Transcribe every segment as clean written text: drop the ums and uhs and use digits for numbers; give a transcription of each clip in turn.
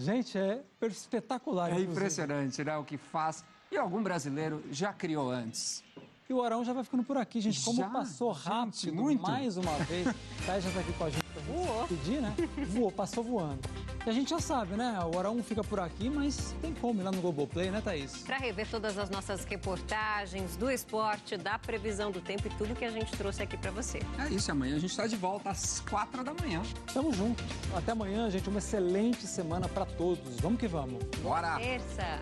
Gente, é espetacular. É impressionante, né, o que faz. E algum brasileiro já criou antes. E o Arão já vai ficando por aqui, gente. Como passou rápido, muito. Mais uma vez. Tá, já tá aqui com a gente pra gente pedir, né? Voou, passou voando. E a gente já sabe, né? O Arão fica por aqui, mas tem como ir lá no Globoplay, né, Thaís? Para rever todas as nossas reportagens do esporte, da previsão do tempo e tudo que a gente trouxe aqui para você. É isso, amanhã a gente está de volta às 4 da manhã. Tamo junto. Até amanhã, gente. Uma excelente semana para todos. Vamos que vamos. Bora! Terça.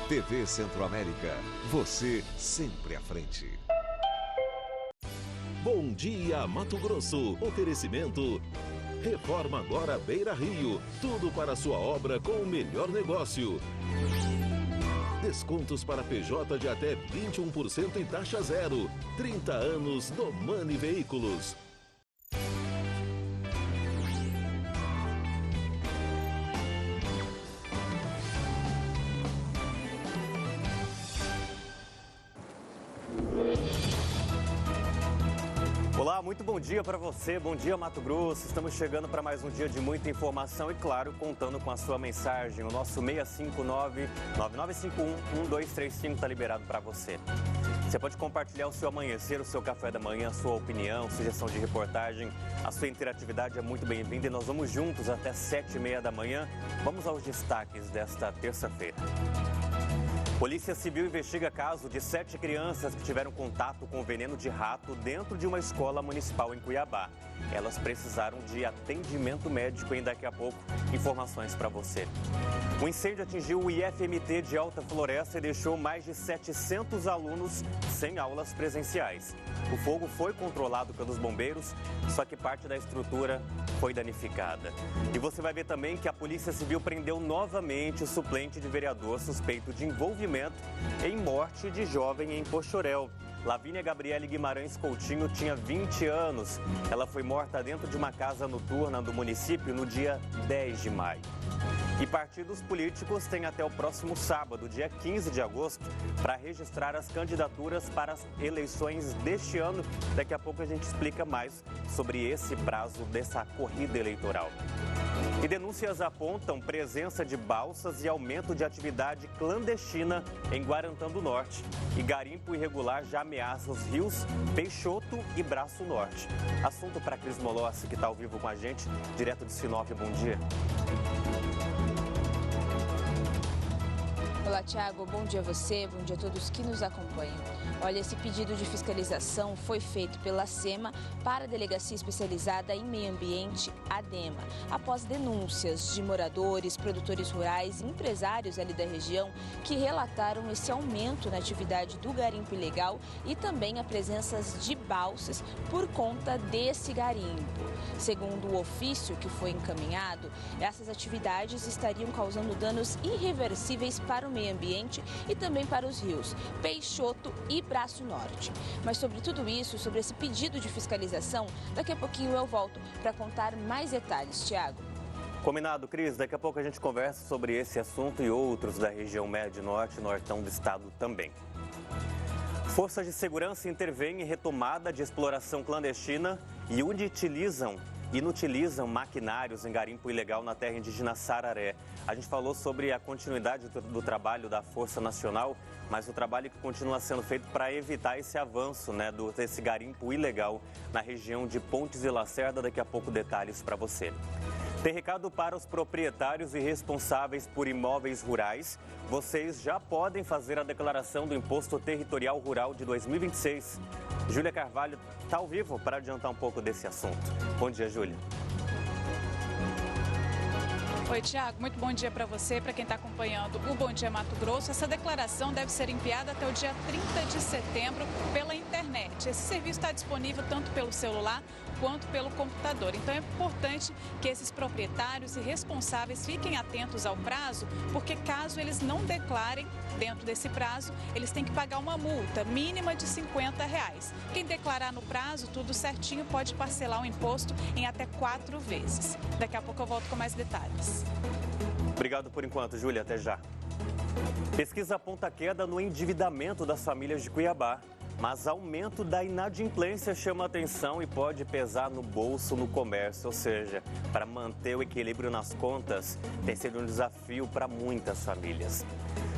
TV Centro-América, você sempre à frente. Bom dia, Mato Grosso. Oferecimento. Reforma agora Beira Rio. Tudo para sua obra com o melhor negócio. Descontos para PJ de até 21% e taxa zero. 30 anos do Mani Veículos. Olá, muito bom dia para você, bom dia Mato Grosso. Estamos chegando para mais um dia de muita informação e, claro, contando com a sua mensagem. O nosso 659-9951-1235 está liberado para você. Você pode compartilhar o seu amanhecer, o seu café da manhã, a sua opinião, sugestão de reportagem. A sua interatividade é muito bem-vinda e nós vamos juntos até 7h30 da manhã. Vamos aos destaques desta terça-feira. Polícia Civil investiga caso de 7 crianças que tiveram contato com veneno de rato dentro de uma escola municipal em Cuiabá. Elas precisaram de atendimento médico e daqui a pouco informações para você. O incêndio atingiu o IFMT de Alta Floresta e deixou mais de 700 alunos sem aulas presenciais. O fogo foi controlado pelos bombeiros, só que parte da estrutura foi danificada. E você vai ver também que a Polícia Civil prendeu novamente o suplente de vereador suspeito de envolvimento em morte de jovem em Poxorel. Lavínia Gabriele Guimarães Coutinho tinha 20 anos. Ela foi morta dentro de uma casa noturna do município no dia 10 de maio. E partidos políticos têm até o próximo sábado, dia 15 de agosto, para registrar as candidaturas para as eleições deste ano. Daqui a pouco a gente explica mais sobre esse prazo dessa corrida eleitoral. E denúncias apontam presença de balsas e aumento de atividade clandestina em Guarantã do Norte. E garimpo irregular já ameaça os rios Peixoto e Braço Norte. Assunto para Cris Molossi, que está ao vivo com a gente, direto de Sinop. Bom dia. Olá, Thiago. Bom dia a você, bom dia a todos que nos acompanham. Olha, esse pedido de fiscalização foi feito pela SEMA para a Delegacia Especializada em Meio Ambiente, ADEMA, após denúncias de moradores, produtores rurais e empresários ali da região que relataram esse aumento na atividade do garimpo ilegal e também a presença de balsas por conta desse garimpo. Segundo o ofício que foi encaminhado, essas atividades estariam causando danos irreversíveis para o meio ambiente e também para os rios Peixoto e Braço Norte. Mas sobre tudo isso, sobre esse pedido de fiscalização, daqui a pouquinho eu volto para contar mais detalhes, Thiago. Combinado, Cris. Daqui a pouco a gente conversa sobre esse assunto e outros da região Médio Norte e Nortão do estado também. Forças de segurança intervêm em retomada de exploração clandestina e inutilizam maquinários em garimpo ilegal na terra indígena Sararé. A gente falou sobre a continuidade do trabalho da Força Nacional, mas o trabalho que continua sendo feito para evitar esse avanço, desse garimpo ilegal na região de Pontes e Lacerda. Daqui a pouco detalhes para você. Tem recado para os proprietários e responsáveis por imóveis rurais. Vocês já podem fazer a declaração do Imposto Territorial Rural de 2026. Júlia Carvalho está ao vivo para adiantar um pouco desse assunto. Bom dia, Júlia. Oi, Tiago, muito bom dia para você, para quem está acompanhando o Bom Dia Mato Grosso. Essa declaração deve ser enviada até o dia 30 de setembro pela internet. Esse serviço está disponível tanto pelo celular quanto pelo computador. Então é importante que esses proprietários e responsáveis fiquem atentos ao prazo, porque caso eles não declarem dentro desse prazo, eles têm que pagar uma multa mínima de R$50. Quem declarar no prazo, tudo certinho, pode parcelar o imposto em até 4 vezes. Daqui a pouco eu volto com mais detalhes. Obrigado por enquanto, Júlia. Até já. Pesquisa aponta queda no endividamento das famílias de Cuiabá. Mas aumento da inadimplência chama atenção e pode pesar no bolso no comércio. Ou seja, para manter o equilíbrio nas contas, tem sido um desafio para muitas famílias.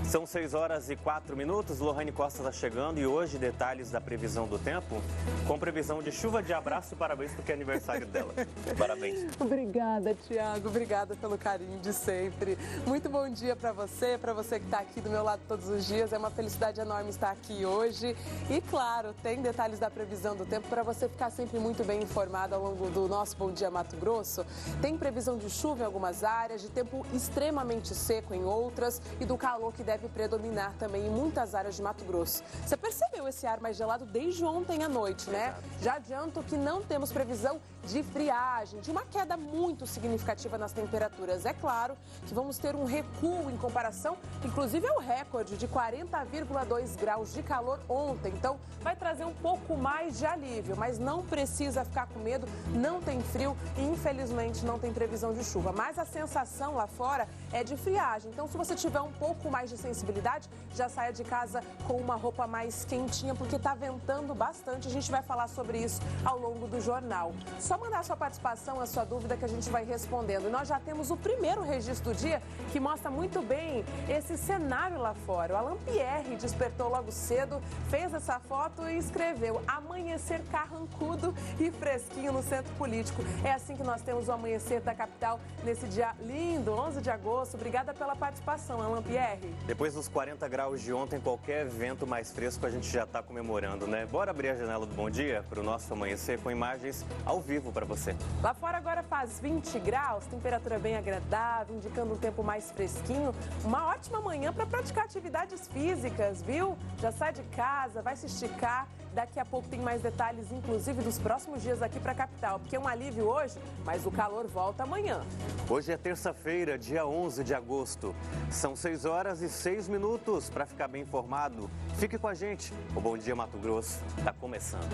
São 6h04. Lohane Costa está chegando e hoje detalhes da previsão do tempo, com previsão de chuva de abraço e parabéns porque é aniversário dela. Parabéns. Obrigada, Tiago. Obrigada pelo carinho de sempre. Muito bom dia para você que está aqui do meu lado todos os dias. É uma felicidade enorme estar aqui hoje. E, claro, tem detalhes da previsão do tempo para você ficar sempre muito bem informado ao longo do nosso Bom Dia Mato Grosso. Tem previsão de chuva em algumas áreas, de tempo extremamente seco em outras e do calor que deve predominar também em muitas áreas de Mato Grosso. Você percebeu esse ar mais gelado desde ontem à noite, né? Já adianto que não temos previsão de friagem, de uma queda muito significativa nas temperaturas. É claro que vamos ter um recuo em comparação, inclusive ao recorde de 40,2 graus de calor ontem. Então, vai trazer um pouco mais de alívio, mas não precisa ficar com medo, não tem frio e, infelizmente, não tem previsão de chuva. Mas a sensação lá fora é de friagem. Então, se você tiver um pouco mais de sensibilidade, já saia de casa com uma roupa mais quentinha, porque está ventando bastante. A gente vai falar sobre isso ao longo do jornal. Só mandar a sua participação, a sua dúvida que a gente vai respondendo. E nós já temos o primeiro registro do dia que mostra muito bem esse cenário lá fora. O Alan Pierre despertou logo cedo, fez essa foto e escreveu: amanhecer carrancudo e fresquinho no centro político. É assim que nós temos o amanhecer da capital nesse dia lindo, 11 de agosto. Obrigada pela participação, Alan Pierre. Depois dos 40 graus de ontem, qualquer vento mais fresco a gente já está comemorando, né? Bora abrir a janela do Bom Dia para o nosso amanhecer com imagens ao vivo para você. Lá fora agora faz 20 graus, temperatura bem agradável, indicando um tempo mais fresquinho. Uma ótima manhã para praticar atividades físicas, viu? Já sai de casa, vai se esticar. Daqui a pouco tem mais detalhes, inclusive, dos próximos dias aqui para a capital, porque é um alívio hoje, mas o calor volta amanhã. Hoje é terça-feira, dia 11 de agosto. São 6h06 para ficar bem informado. Fique com a gente. O Bom Dia Mato Grosso está começando.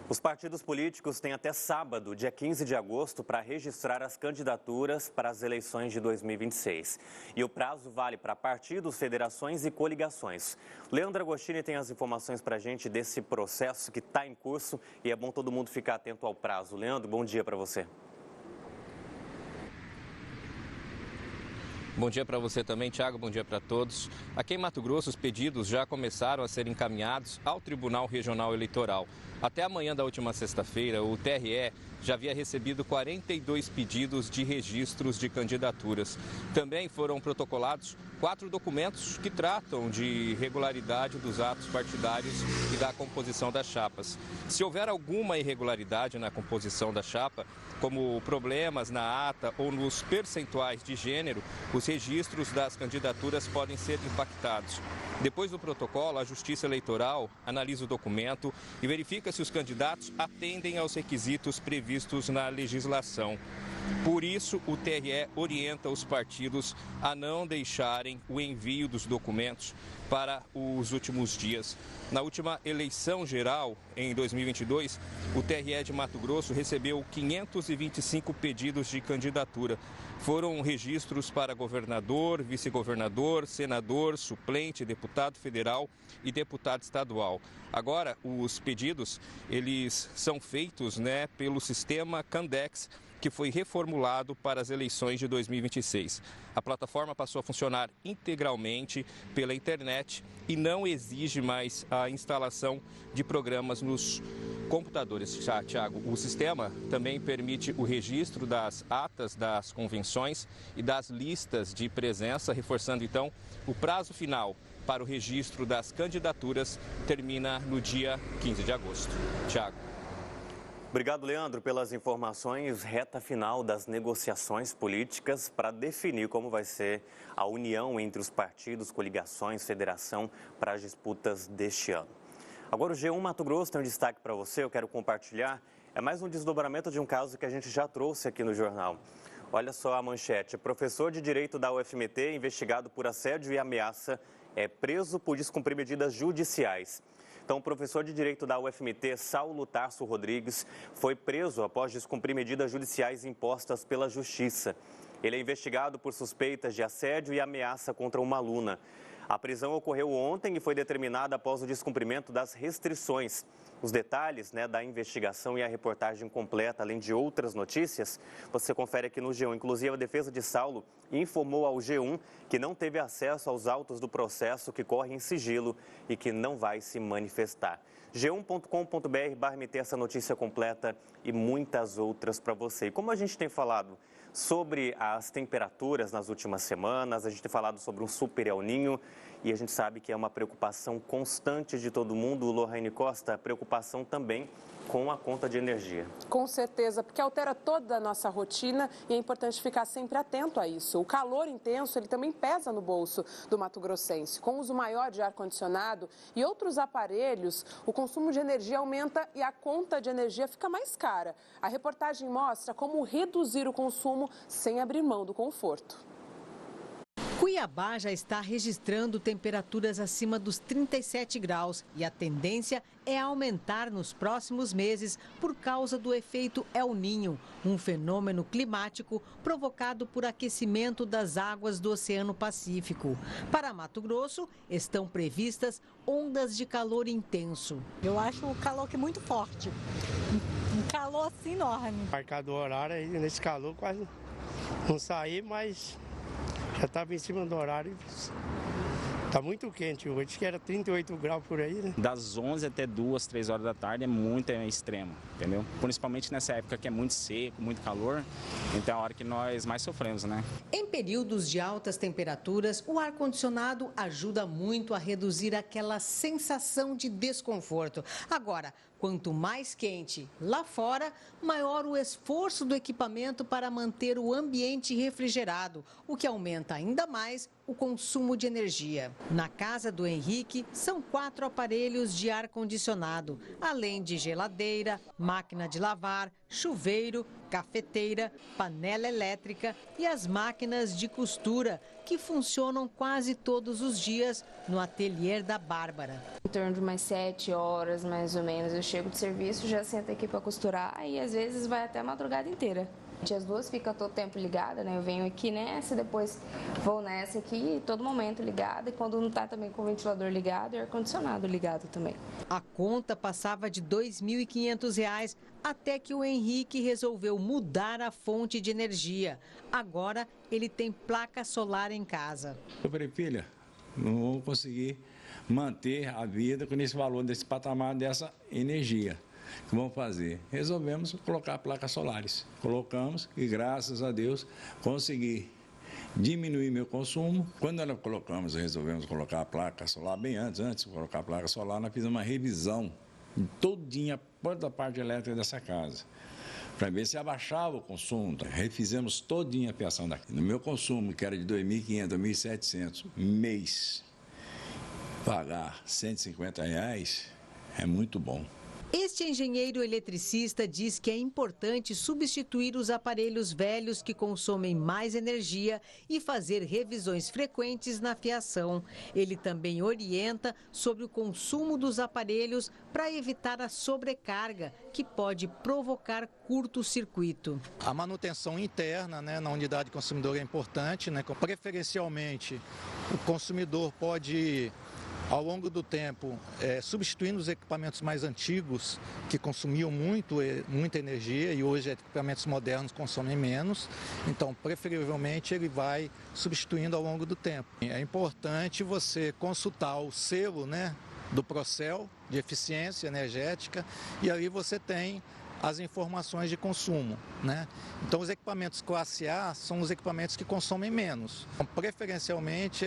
Os partidos políticos têm até sábado, dia 15 de agosto, para registrar as candidaturas para as eleições de 2026. E o prazo vale para partidos, federações e coligações. Leandro Agostini tem as informações para a gente desse processo que está em curso e é bom todo mundo ficar atento ao prazo. Leandro, bom dia para você. Bom dia para você também, Tiago. Bom dia para todos. Aqui em Mato Grosso, os pedidos já começaram a ser encaminhados ao Tribunal Regional Eleitoral. Até amanhã da última sexta-feira, o TRE já havia recebido 42 pedidos de registros de candidaturas. Também foram protocolados 4 documentos que tratam de regularidade dos atos partidários e da composição das chapas. Se houver alguma irregularidade na composição da chapa, como problemas na ata ou nos percentuais de gênero, os registros das candidaturas podem ser impactados. Depois do protocolo, a Justiça Eleitoral analisa o documento e verifica se os candidatos atendem aos requisitos previstos na legislação. Por isso, o TRE orienta os partidos a não deixarem o envio dos documentos para os últimos dias. Na última eleição geral, em 2022, o TRE de Mato Grosso recebeu 525 pedidos de candidatura. Foram registros para governador, vice-governador, senador, suplente, deputado federal e deputado estadual. Agora, os pedidos, eles são feitos, pelo sistema Candex, que foi reformulado para as eleições de 2026. A plataforma passou a funcionar integralmente pela internet e não exige mais a instalação de programas nos computadores. Tiago, o sistema também permite o registro das atas das convenções e das listas de presença, reforçando então o prazo final para o registro das candidaturas termina no dia 15 de agosto. Tiago. Obrigado, Leandro, pelas informações. Reta final das negociações políticas para definir como vai ser a união entre os partidos, coligações, federação para as disputas deste ano. Agora o G1 Mato Grosso tem um destaque para você, eu quero compartilhar. É mais um desdobramento de um caso que a gente já trouxe aqui no jornal. Olha só a manchete. Professor de Direito da UFMT, investigado por assédio e ameaça, é preso por descumprir medidas judiciais. Então, o professor de Direito da UFMT, Saulo Tarso Rodrigues, foi preso após descumprir medidas judiciais impostas pela Justiça. Ele é investigado por suspeitas de assédio e ameaça contra uma aluna. A prisão ocorreu ontem e foi determinada após o descumprimento das restrições. Os detalhes da investigação e a reportagem completa, além de outras notícias, você confere aqui no G1. Inclusive, a defesa de Saulo informou ao G1 que não teve acesso aos autos do processo, que corre em sigilo e que não vai se manifestar. G1.com.br/MT essa notícia completa e muitas outras para você. E como a gente tem falado sobre as temperaturas nas últimas semanas, a gente tem falado sobre um super El Niño e a gente sabe que é uma preocupação constante de todo mundo. Lorraine Costa, preocupação também com a conta de energia. Com certeza, porque altera toda a nossa rotina e é importante ficar sempre atento a isso. O calor intenso, ele também pesa no bolso do mato-grossense. Com o uso maior de ar-condicionado e outros aparelhos, o consumo de energia aumenta e a conta de energia fica mais cara. A reportagem mostra como reduzir o consumo sem abrir mão do conforto. Cuiabá já está registrando temperaturas acima dos 37 graus e a tendência é aumentar nos próximos meses por causa do efeito El Niño, um fenômeno climático provocado por aquecimento das águas do Oceano Pacífico. Para Mato Grosso, estão previstas ondas de calor intenso. Eu acho o calor aqui muito forte, um calor assim enorme. Marcado o horário aí, nesse calor quase não saí, mas já estava em cima do horário. Está muito quente hoje, acho que era 38 graus por aí, né? Das 11 até 2, 3 horas da tarde é muito extremo, entendeu? Principalmente nessa época que é muito seco, muito calor, então é a hora que nós mais sofremos, né? Em períodos de altas temperaturas, o ar-condicionado ajuda muito a reduzir aquela sensação de desconforto. Agora, quanto mais quente lá fora, maior o esforço do equipamento para manter o ambiente refrigerado, o que aumenta ainda mais o consumo de energia. Na casa do Henrique, são 4 aparelhos de ar-condicionado, além de geladeira, máquina de lavar, chuveiro, cafeteira, panela elétrica e as máquinas de costura, que funcionam quase todos os dias no ateliê da Bárbara. Em torno de umas 7 horas, mais ou menos, eu chego de serviço, já sento aqui para costurar e às vezes vai até a madrugada inteira. As duas ficam todo tempo ligadas, né? Eu venho aqui nessa, depois vou nessa aqui, todo momento ligada. E quando não está também com o ventilador ligado e o ar-condicionado ligado também. A conta passava de R$ 2.500 até que o Henrique resolveu mudar a fonte de energia. Agora ele tem placa solar em casa. Eu falei, filha, não vou conseguir manter a vida com esse valor, desse patamar, dessa energia. O que vamos fazer? Resolvemos colocar placas solares. Colocamos e, graças a Deus, consegui diminuir meu consumo. Quando nós resolvemos colocar a placa solar, bem antes de colocar a placa solar, nós fizemos uma revisão todinha toda a parte elétrica dessa casa, para ver se abaixava o consumo. Refizemos todinha a fiação daqui. No meu consumo, que era de R$ 2.500, R$ 1.700 mês, pagar R$ 150 é muito bom. Este engenheiro eletricista diz que é importante substituir os aparelhos velhos que consomem mais energia e fazer revisões frequentes na fiação. Ele também orienta sobre o consumo dos aparelhos para evitar a sobrecarga, que pode provocar curto-circuito. A manutenção interna, na unidade consumidora é importante, preferencialmente o consumidor pode, ao longo do tempo, substituindo os equipamentos mais antigos, que consumiam muita energia, e hoje equipamentos modernos consomem menos, então preferivelmente ele vai substituindo ao longo do tempo. É importante você consultar o selo do Procel, de eficiência energética, e aí você tem as informações de consumo, Então, os equipamentos classe A são os equipamentos que consomem menos. Então, preferencialmente,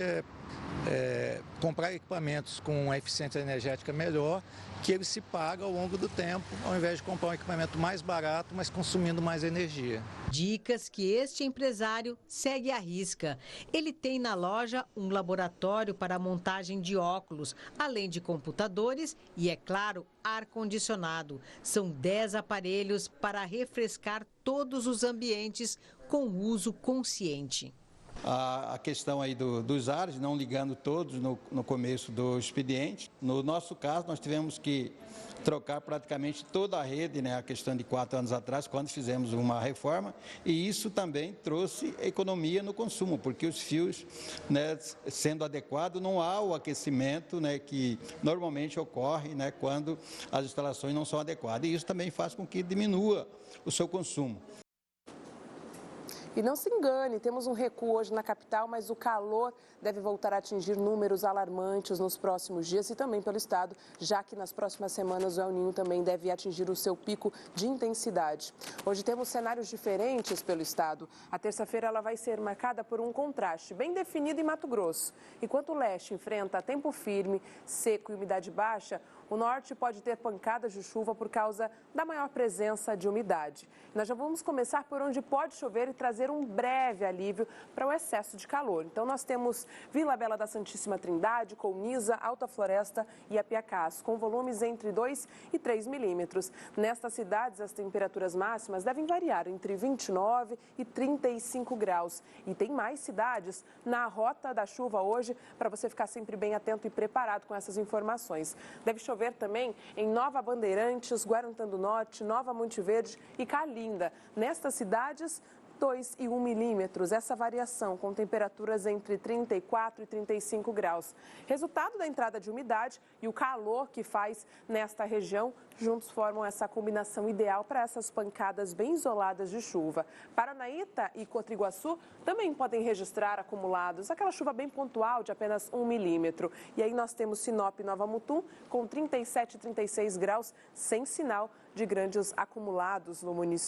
comprar equipamentos com uma eficiência energética melhor, que ele se paga ao longo do tempo, ao invés de comprar um equipamento mais barato, mas consumindo mais energia. Dicas que este empresário segue à risca. Ele tem na loja um laboratório para a montagem de óculos, além de computadores e, é claro, ar-condicionado. São 10 aparelhos para refrescar todos os ambientes com uso consciente. A questão aí dos ares, não ligando todos no começo do expediente. No nosso caso, nós tivemos que trocar praticamente toda a rede, né, a questão de 4 anos atrás, quando fizemos uma reforma, e isso também trouxe economia no consumo, porque os fios, né, sendo adequado, não há o aquecimento, né, que normalmente ocorre, né, quando as instalações não são adequadas, e isso também faz com que diminua o seu consumo. E não se engane, temos um recuo hoje na capital, mas o calor deve voltar a atingir números alarmantes nos próximos dias e também pelo estado, já que nas próximas semanas o El Niño também deve atingir o seu pico de intensidade. Hoje temos cenários diferentes pelo estado. A terça-feira ela vai ser marcada por um contraste bem definido em Mato Grosso. Enquanto o leste enfrenta tempo firme, seco e umidade baixa, o norte pode ter pancadas de chuva por causa da maior presença de umidade. Nós já vamos começar por onde pode chover e trazer um breve alívio para o excesso de calor. Então nós temos Vila Bela da Santíssima Trindade, Colniza, Alta Floresta e Apiacás, com volumes entre 2 e 3 milímetros. Nestas cidades, as temperaturas máximas devem variar entre 29 e 35 graus. E tem mais cidades na rota da chuva hoje, para você ficar sempre bem atento e preparado com essas informações. Deve chover também em Nova Bandeirantes, Guarantã do Norte, Nova Monte Verde e Calinda. Nestas cidades, 2 e 1 milímetros, essa variação com temperaturas entre 34 e 35 graus. Resultado da entrada de umidade e o calor que faz nesta região, juntos formam essa combinação ideal para essas pancadas bem isoladas de chuva. Paranaíta e Cotriguaçu também podem registrar acumulados, aquela chuva bem pontual de apenas 1 milímetro. E aí nós temos Sinop e Nova Mutum com 37 e 36 graus, sem sinal de grandes acumulados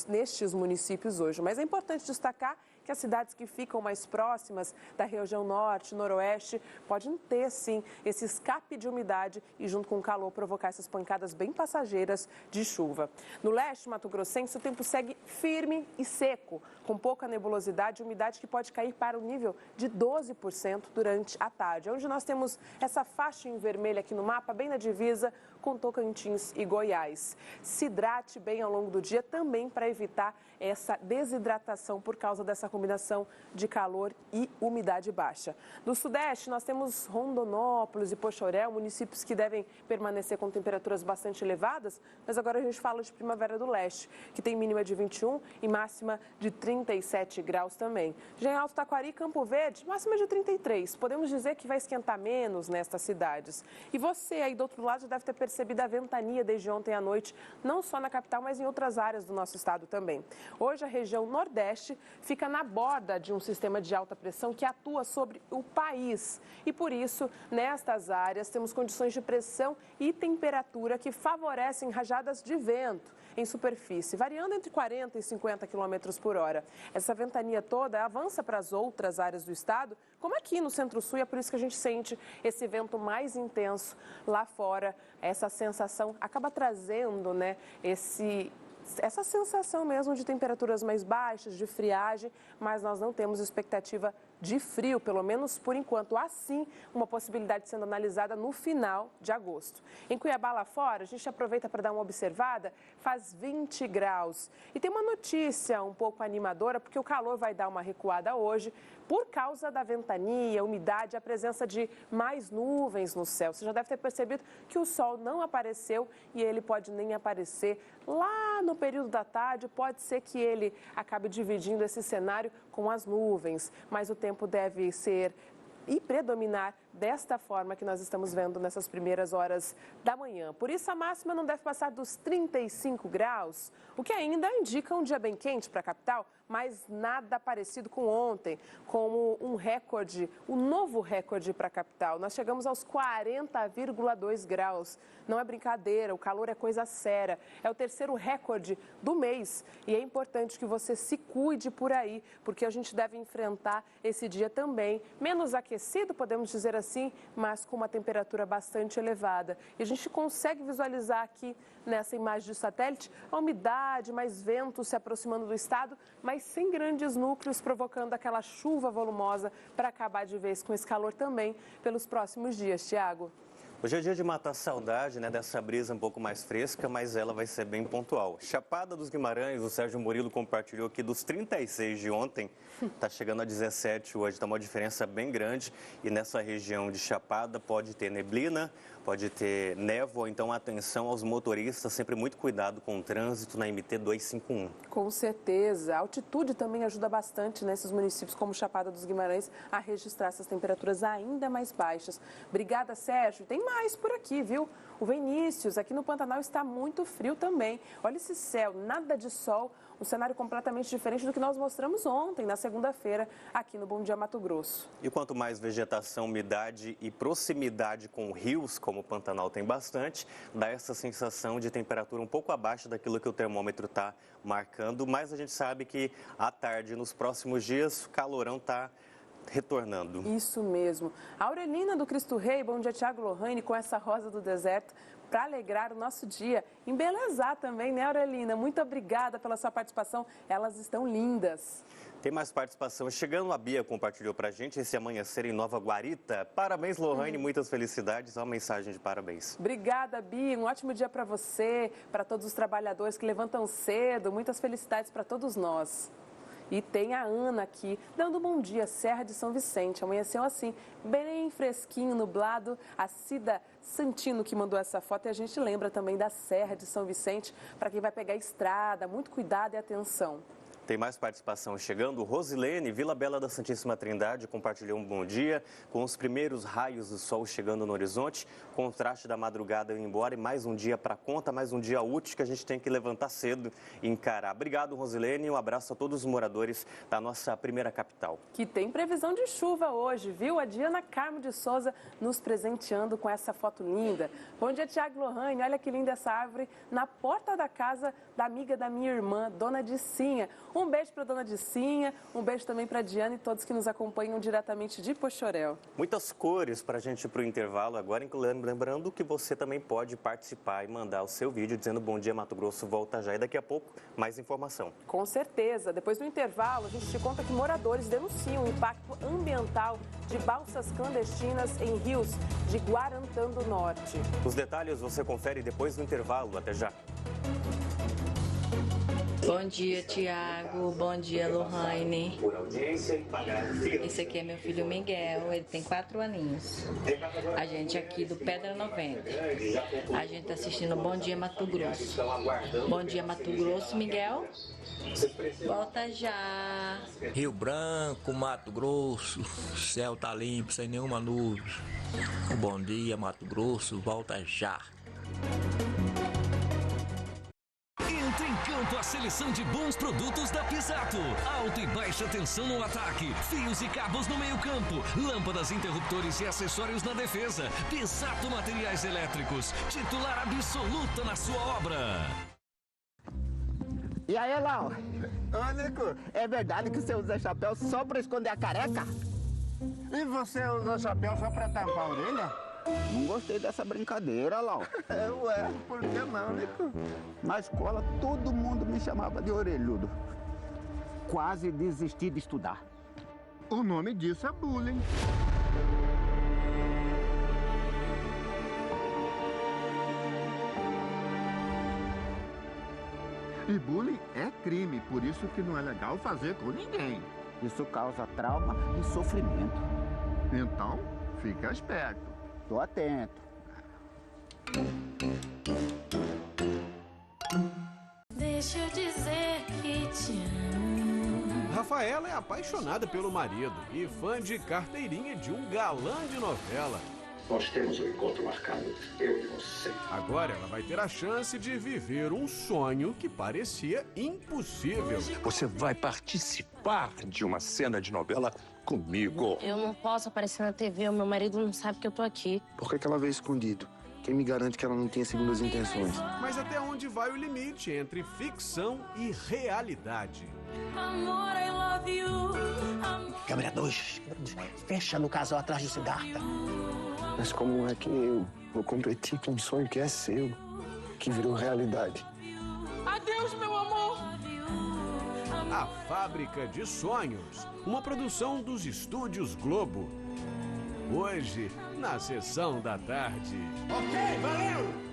nestes municípios hoje. Mas é importante destacar que as cidades que ficam mais próximas da região norte, noroeste, podem ter, sim, esse escape de umidade e, junto com o calor, provocar essas pancadas bem passageiras de chuva. No leste mato-grossense, o tempo segue firme e seco, com pouca nebulosidade e umidade que pode cair para o nível de 12% durante a tarde, onde nós temos essa faixa em vermelho aqui no mapa, bem na divisa com Tocantins e Goiás. Se hidrate bem ao longo do dia também para evitar essa desidratação por causa dessa combinação de calor e umidade baixa. No sudeste, nós temos Rondonópolis e Poxorel, municípios que devem permanecer com temperaturas bastante elevadas, mas agora a gente fala de Primavera do Leste, que tem mínima de 21 e máxima de 37 graus também. Já em Alto Taquari e Campo Verde, máxima de 33. Podemos dizer que vai esquentar menos nestas cidades. E você aí do outro lado já deve ter percebido a ventania desde ontem à noite, não só na capital, mas em outras áreas do nosso estado também. Hoje a região nordeste fica na borda de um sistema de alta pressão que atua sobre o país. E por isso, nestas áreas, temos condições de pressão e temperatura que favorecem rajadas de vento em superfície, variando entre 40 e 50 km por hora. Essa ventania toda avança para as outras áreas do estado, como aqui no Centro-Sul, e é por isso que a gente sente esse vento mais intenso lá fora. Essa sensação acaba trazendo, né, essa sensação mesmo de temperaturas mais baixas, de friagem, mas nós não temos expectativa de frio, pelo menos por enquanto. Há sim uma possibilidade sendo analisada no final de agosto. Em Cuiabá, lá fora, a gente aproveita para dar uma observada, faz 20 graus. E tem uma notícia um pouco animadora, porque o calor vai dar uma recuada hoje, por causa da ventania, umidade, a presença de mais nuvens no céu. Você já deve ter percebido que o sol não apareceu e ele pode nem aparecer lá no período da tarde. Pode ser que ele acabe dividindo esse cenário com as nuvens, mas o tempo deve ser e predominar desta forma que nós estamos vendo nessas primeiras horas da manhã. Por isso, a máxima não deve passar dos 35 graus, o que ainda indica um dia bem quente para a capital, mas nada parecido com ontem, como um recorde, um novo recorde para a capital. Nós chegamos aos 40,2 graus. Não é brincadeira, o calor é coisa séria. É o terceiro recorde do mês e é importante que você se cuide por aí, porque a gente deve enfrentar esse dia também menos aquecido, podemos dizer assim, assim, mas com uma temperatura bastante elevada. E a gente consegue visualizar aqui nessa imagem de satélite a umidade, mais vento se aproximando do estado, mas sem grandes núcleos, provocando aquela chuva volumosa para acabar de vez com esse calor também pelos próximos dias, Tiago. Hoje é dia de matar a saudade, né, dessa brisa um pouco mais fresca, mas ela vai ser bem pontual. Chapada dos Guimarães, o Sérgio Murilo compartilhou aqui dos 36 de ontem, está chegando a 17 hoje, está uma diferença bem grande. E nessa região de Chapada pode ter neblina, pode ter névoa, então atenção aos motoristas, sempre muito cuidado com o trânsito na MT 251. Com certeza. A altitude também ajuda bastante nesses municípios como Chapada dos Guimarães a registrar essas temperaturas ainda mais baixas. Obrigada, Sérgio. Tem mais por aqui, viu? O Vinícius, aqui no Pantanal está muito frio também. Olha esse céu, nada de sol, um cenário completamente diferente do que nós mostramos ontem, na segunda-feira, aqui no Bom Dia Mato Grosso. E quanto mais vegetação, umidade e proximidade com rios, como o Pantanal tem bastante, dá essa sensação de temperatura um pouco abaixo daquilo que o termômetro está marcando, mas a gente sabe que à tarde, nos próximos dias, o calorão está retornando. Isso mesmo. A Aurelina do Cristo Rei, bom dia, Tiago Lohane, com essa rosa do deserto, para alegrar o nosso dia. Embelezar também, né, Aurelina? Muito obrigada pela sua participação, elas estão lindas. Tem mais participação chegando, a Bia compartilhou pra gente esse amanhecer em Nova Guarita. Parabéns, Lohane, muitas felicidades, uma mensagem de parabéns. Obrigada, Bia, um ótimo dia para você, para todos os trabalhadores que levantam cedo, muitas felicidades para todos nós. E tem a Ana aqui, dando um bom dia, Serra de São Vicente. Amanheceu assim, bem fresquinho, nublado. A Cida Santino que mandou essa foto e a gente lembra também da Serra de São Vicente, para quem vai pegar a estrada, muito cuidado e atenção. Tem mais participação chegando. Rosilene, Vila Bela da Santíssima Trindade, compartilhou um bom dia. Com os primeiros raios do sol chegando no horizonte, contraste da madrugada indo embora e mais um dia para conta, mais um dia útil que a gente tem que levantar cedo e encarar. Obrigado, Rosilene, e um abraço a todos os moradores da nossa primeira capital. Que tem previsão de chuva hoje, viu? A Diana Carmo de Souza nos presenteando com essa foto linda. Bom dia, Tiago Lohane, olha que linda essa árvore na porta da casa da amiga da minha irmã, Dona Dicinha. Um beijo para Dona Dicinha, um beijo também para a Diana e todos que nos acompanham diretamente de Poxoréu. Muitas cores para a gente ir para o intervalo agora, lembrando que você também pode participar e mandar o seu vídeo dizendo bom dia Mato Grosso, volta já e daqui a pouco mais informação. Com certeza, depois do intervalo a gente te conta que moradores denunciam o impacto ambiental de balsas clandestinas em rios de Guarantã do Norte. Os detalhes você confere depois do intervalo, até já. Bom dia, Tiago. Bom dia, Lohane. Esse aqui é meu filho Miguel, ele tem 4 aninhos. A gente aqui do Pedra 90. A gente tá assistindo Bom Dia Mato Grosso. Bom dia, Mato Grosso, Miguel. Volta já. Rio Branco, Mato Grosso, céu tá limpo, sem nenhuma nuvem. Bom dia, Mato Grosso, volta já. A seleção de bons produtos da Pisato. Alta e baixa tensão no ataque. Fios e cabos no meio campo. Lâmpadas, interruptores e acessórios na defesa. Pisato Materiais Elétricos. Titular absoluta na sua obra. E aí, Lau? Ô, Nico, é verdade que você usa chapéu só pra esconder a careca? E você usa chapéu só pra tampar a orelha? Não gostei dessa brincadeira, Lau. Ué, por que não, Nico? Na escola, todo mundo me chamava de orelhudo. Quase desisti de estudar. O nome disso é bullying. E bullying é crime, por isso que não é legal fazer com ninguém. Isso causa trauma e sofrimento. Então, fica esperto. Tô atento. Deixa eu dizer que te amo. Rafaela é apaixonada pelo marido e fã de carteirinha de um galã de novela. Nós temos um encontro marcado, eu e você. Agora ela vai ter a chance de viver um sonho que parecia impossível. Você vai participar de uma cena de novela comigo. Eu não posso aparecer na TV, o meu marido não sabe que eu tô aqui. Por que ela veio escondido? Quem me garante que ela não tenha segundas intenções? Mas até onde vai o limite entre ficção e realidade? Amor, I love Câmera 2, fecha no casal atrás do Siddhartha. Mas como é que eu vou competir com um sonho que é seu, que virou realidade? Adeus, meu amor! A Fábrica de Sonhos, uma produção dos Estúdios Globo. Hoje, na sessão da tarde. Ok, valeu!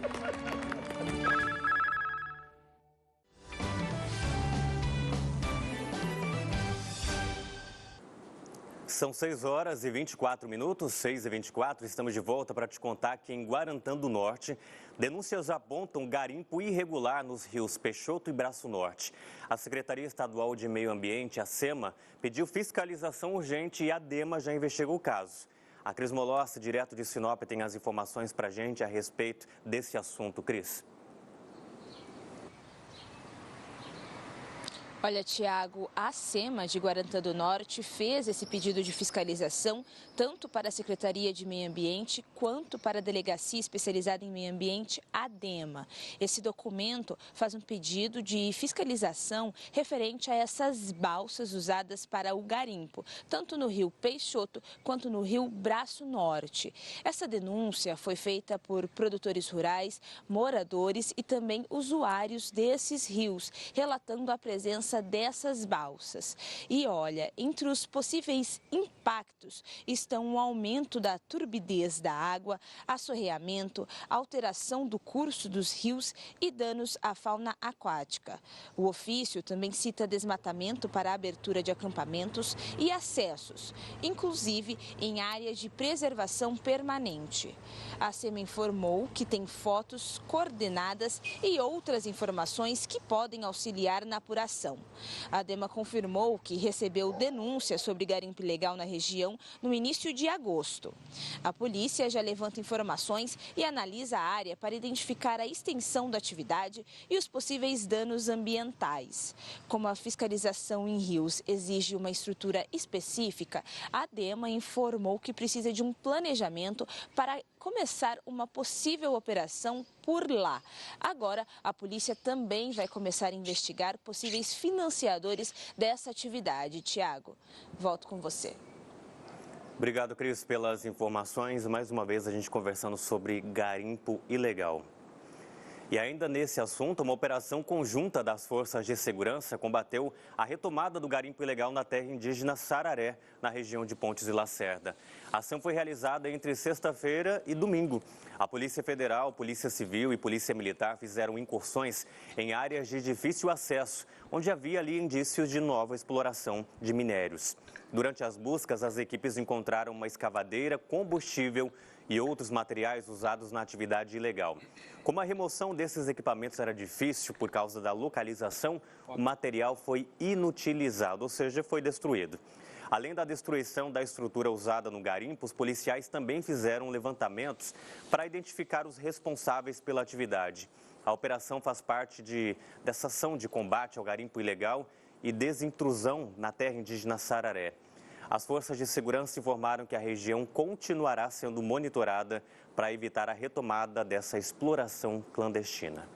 São 6 horas e 24 minutos, 6h24. Estamos de volta para te contar que em Guarantã do Norte, denúncias apontam garimpo irregular nos rios Peixoto e Braço Norte. A Secretaria Estadual de Meio Ambiente, a SEMA, pediu fiscalização urgente e a DEMA já investigou o caso. A Cris Molossi, direto de Sinop, tem as informações para a gente a respeito desse assunto. Cris. Olha, Tiago, a SEMA de Guarantã do Norte fez esse pedido de fiscalização tanto para a Secretaria de Meio Ambiente quanto para a Delegacia Especializada em Meio Ambiente, a DEMA. Esse documento faz um pedido de fiscalização referente a essas balsas usadas para o garimpo, tanto no rio Peixoto quanto no rio Braço Norte. Essa denúncia foi feita por produtores rurais, moradores e também usuários desses rios, relatando a presença dessas balsas. E olha, entre os possíveis impactos estão o aumento da turbidez da água, assoreamento, alteração do curso dos rios e danos à fauna aquática. O ofício também cita desmatamento para a abertura de acampamentos e acessos, inclusive em áreas de preservação permanente. A SEMA informou que tem fotos, coordenadas e outras informações que podem auxiliar na apuração. A DEMA confirmou que recebeu denúncias sobre garimpo ilegal na região no início de agosto. A polícia já levanta informações e analisa a área para identificar a extensão da atividade e os possíveis danos ambientais. Como a fiscalização em rios exige uma estrutura específica, a DEMA informou que precisa de um planejamento para começar uma possível operação por lá. Agora, a polícia também vai começar a investigar possíveis financiadores dessa atividade. Tiago, volto com você. Obrigado, Cris, pelas informações. Mais uma vez a gente conversando sobre garimpo ilegal. E ainda nesse assunto, uma operação conjunta das forças de segurança combateu a retomada do garimpo ilegal na terra indígena Sararé, na região de Pontes e Lacerda. A ação foi realizada entre sexta-feira e domingo. A Polícia Federal, Polícia Civil e Polícia Militar fizeram incursões em áreas de difícil acesso, onde havia ali indícios de nova exploração de minérios. Durante as buscas, as equipes encontraram uma escavadeira, combustível e outros materiais usados na atividade ilegal. Como a remoção desses equipamentos era difícil por causa da localização, o material foi inutilizado, ou seja, foi destruído. Além da destruição da estrutura usada no garimpo, os policiais também fizeram levantamentos para identificar os responsáveis pela atividade. A operação faz parte dessa ação de combate ao garimpo ilegal e desintrusão na terra indígena Sararé. As forças de segurança informaram que a região continuará sendo monitorada para evitar a retomada dessa exploração clandestina.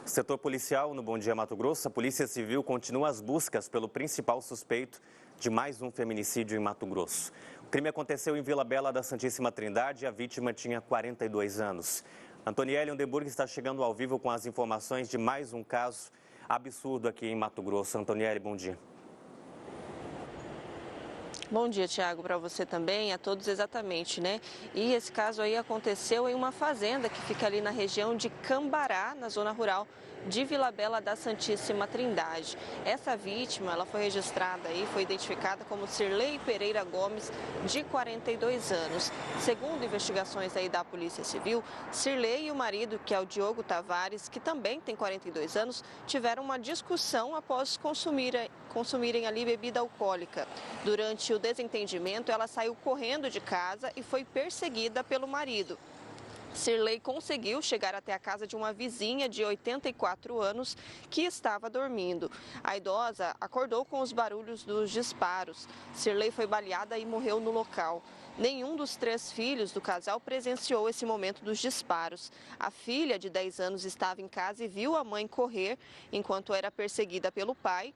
Setor policial no Bom Dia Mato Grosso, a Polícia Civil continua as buscas pelo principal suspeito de mais um feminicídio em Mato Grosso. O crime aconteceu em Vila Bela da Santíssima Trindade e a vítima tinha 42 anos. Antoniele Ondenburg está chegando ao vivo com as informações de mais um caso absurdo aqui em Mato Grosso. Antoniele, bom dia. Bom dia, Tiago, para você também, a todos exatamente, né? E esse caso aí aconteceu em uma fazenda que fica ali na região de Cambará, na zona rural de Vila Bela da Santíssima Trindade. Essa vítima, ela foi registrada aí, foi identificada como Cirlei Pereira Gomes, de 42 anos. Segundo investigações aí da Polícia Civil, Cirlei e o marido, que é o Diogo Tavares, que também tem 42 anos, tiveram uma discussão após consumirem ali bebida alcoólica. Durante o desentendimento, ela saiu correndo de casa e foi perseguida pelo marido. Cirlei conseguiu chegar até a casa de uma vizinha de 84 anos que estava dormindo. A idosa acordou com os barulhos dos disparos. Cirlei foi baleada e morreu no local. Nenhum dos 3 filhos do casal presenciou esse momento dos disparos. A filha, de 10 anos, estava em casa e viu a mãe correr enquanto era perseguida pelo pai.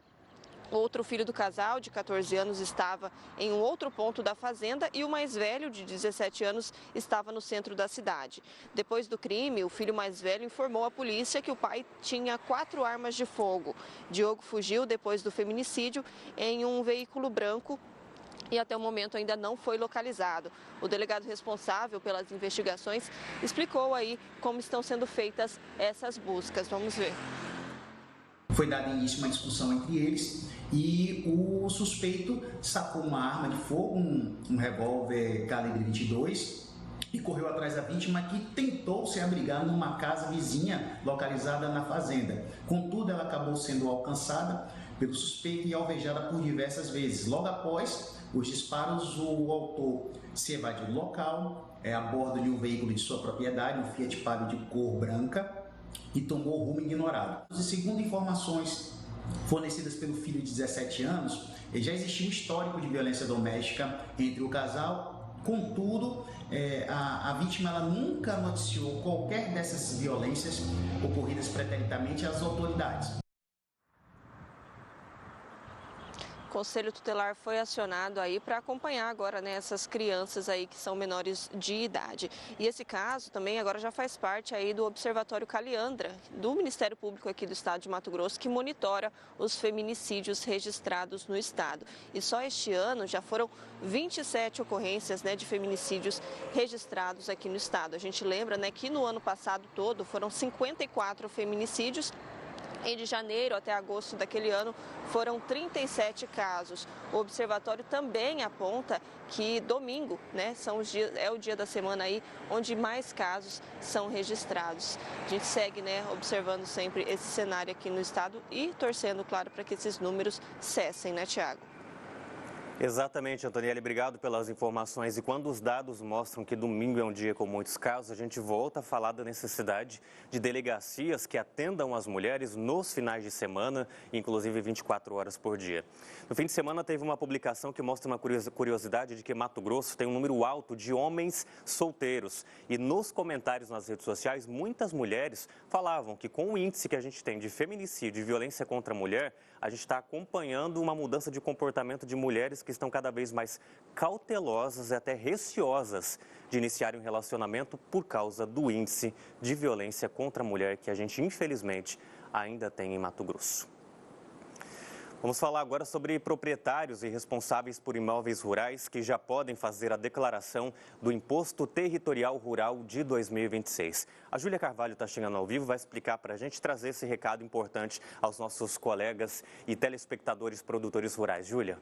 Outro filho do casal, de 14 anos, estava em um outro ponto da fazenda e o mais velho, de 17 anos, estava no centro da cidade. Depois do crime, o filho mais velho informou à polícia que o pai tinha 4 armas de fogo. Diogo fugiu depois do feminicídio em um veículo branco e até o momento ainda não foi localizado. O delegado responsável pelas investigações explicou aí como estão sendo feitas essas buscas. Vamos ver. Foi dado início a uma discussão entre eles e o suspeito sacou uma arma de fogo, um revólver calibre 22 e correu atrás da vítima, que tentou se abrigar numa casa vizinha localizada na fazenda. Contudo, ela acabou sendo alcançada pelo suspeito e alvejada por diversas vezes. Logo após os disparos, o autor se evadiu do local, a bordo de um veículo de sua propriedade, um Fiat Palio de cor branca, e tomou rumo ignorado. E segundo informações fornecidas pelo filho de 17 anos, já existia um histórico de violência doméstica entre o casal. Contudo, a vítima ela nunca noticiou qualquer dessas violências ocorridas preteritamente às autoridades. O Conselho Tutelar foi acionado aí para acompanhar agora, né, essas crianças aí que são menores de idade. E esse caso também agora já faz parte aí do Observatório Caliandra, do Ministério Público aqui do estado de Mato Grosso, que monitora os feminicídios registrados no estado. E só este ano já foram 27 ocorrências, né, de feminicídios registrados aqui no estado. A gente lembra, né, que no ano passado todo foram 54 feminicídios. E de janeiro até agosto daquele ano foram 37 casos. O observatório também aponta que domingo, né, é o dia da semana aí onde mais casos são registrados. A gente segue, né, observando sempre esse cenário aqui no estado e torcendo, claro, para que esses números cessem, né, Tiago? Exatamente, Antoniele, obrigado pelas informações. E quando os dados mostram que domingo é um dia com muitos casos, a gente volta a falar da necessidade de delegacias que atendam as mulheres nos finais de semana, inclusive 24 horas por dia. No fim de semana teve uma publicação que mostra uma curiosidade de que Mato Grosso tem um número alto de homens solteiros. E nos comentários nas redes sociais, muitas mulheres falavam que com o índice que a gente tem de feminicídio e violência contra a mulher, a gente está acompanhando uma mudança de comportamento de mulheres que estão cada vez mais cautelosas e até receosas de iniciarem um relacionamento por causa do índice de violência contra a mulher que a gente, infelizmente, ainda tem em Mato Grosso. Vamos falar agora sobre proprietários e responsáveis por imóveis rurais que já podem fazer a declaração do Imposto Territorial Rural de 2026. A Júlia Carvalho está chegando ao vivo, vai explicar para a gente, trazer esse recado importante aos nossos colegas e telespectadores produtores rurais. Júlia.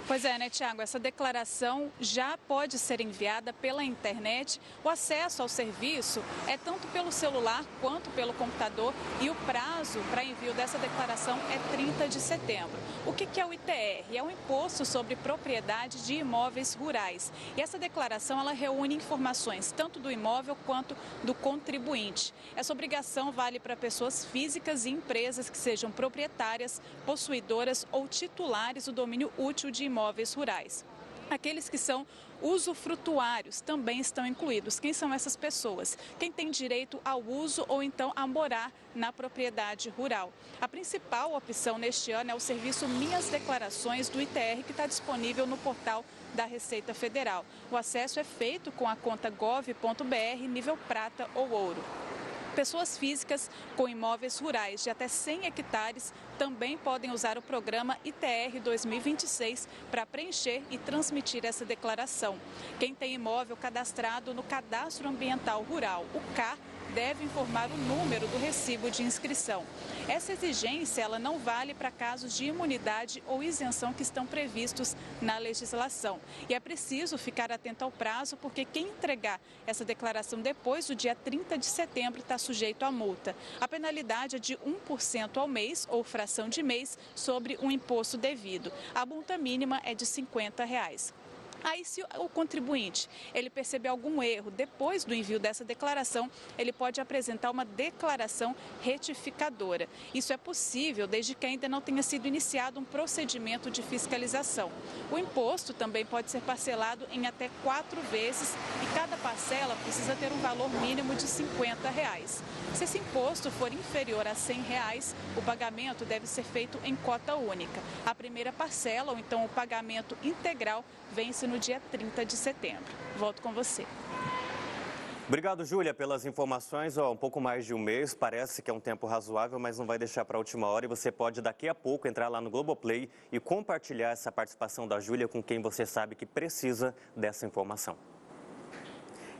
Pois é, né, Tiago? Essa declaração já pode ser enviada pela internet. O acesso ao serviço é tanto pelo celular quanto pelo computador e o prazo para envio dessa declaração é 30 de setembro. O que é o ITR? É o Imposto sobre Propriedade de Imóveis Rurais. E essa declaração ela reúne informações tanto do imóvel quanto do contribuinte. Essa obrigação vale para pessoas físicas e empresas que sejam proprietárias, possuidoras ou titulares do domínio útil de imóveis rurais. Aqueles que são usufrutuários também estão incluídos. Quem são essas pessoas? Quem tem direito ao uso ou então a morar na propriedade rural. A principal opção neste ano é o serviço Minhas Declarações do ITR, que está disponível no portal da Receita Federal. O acesso é feito com a conta gov.br nível prata ou ouro. Pessoas físicas com imóveis rurais de até 100 hectares também podem usar o programa ITR 2026 para preencher e transmitir essa declaração. Quem tem imóvel cadastrado no Cadastro Ambiental Rural, o CAR, deve informar o número do recibo de inscrição. Essa exigência ela não vale para casos de imunidade ou isenção que estão previstos na legislação. E é preciso ficar atento ao prazo, porque quem entregar essa declaração depois do dia 30 de setembro está sujeito à multa. A penalidade é de 1% ao mês ou fração de mês sobre um imposto devido. A multa mínima é de R$ 50. Aí, se o contribuinte ele perceber algum erro depois do envio dessa declaração, ele pode apresentar uma declaração retificadora. Isso é possível desde que ainda não tenha sido iniciado um procedimento de fiscalização. O imposto também pode ser parcelado em até 4 vezes e cada parcela precisa ter um valor mínimo de R$ 50. Se esse imposto for inferior a R$ 100, o pagamento deve ser feito em cota única. A primeira parcela, ou então o pagamento integral, vence no dia 30 de setembro. Volto com você. Obrigado, Júlia, pelas informações. Um pouco mais de um mês, parece que é um tempo razoável, mas não vai deixar para a última hora. E você pode, daqui a pouco, entrar lá no Globoplay e compartilhar essa participação da Júlia com quem você sabe que precisa dessa informação.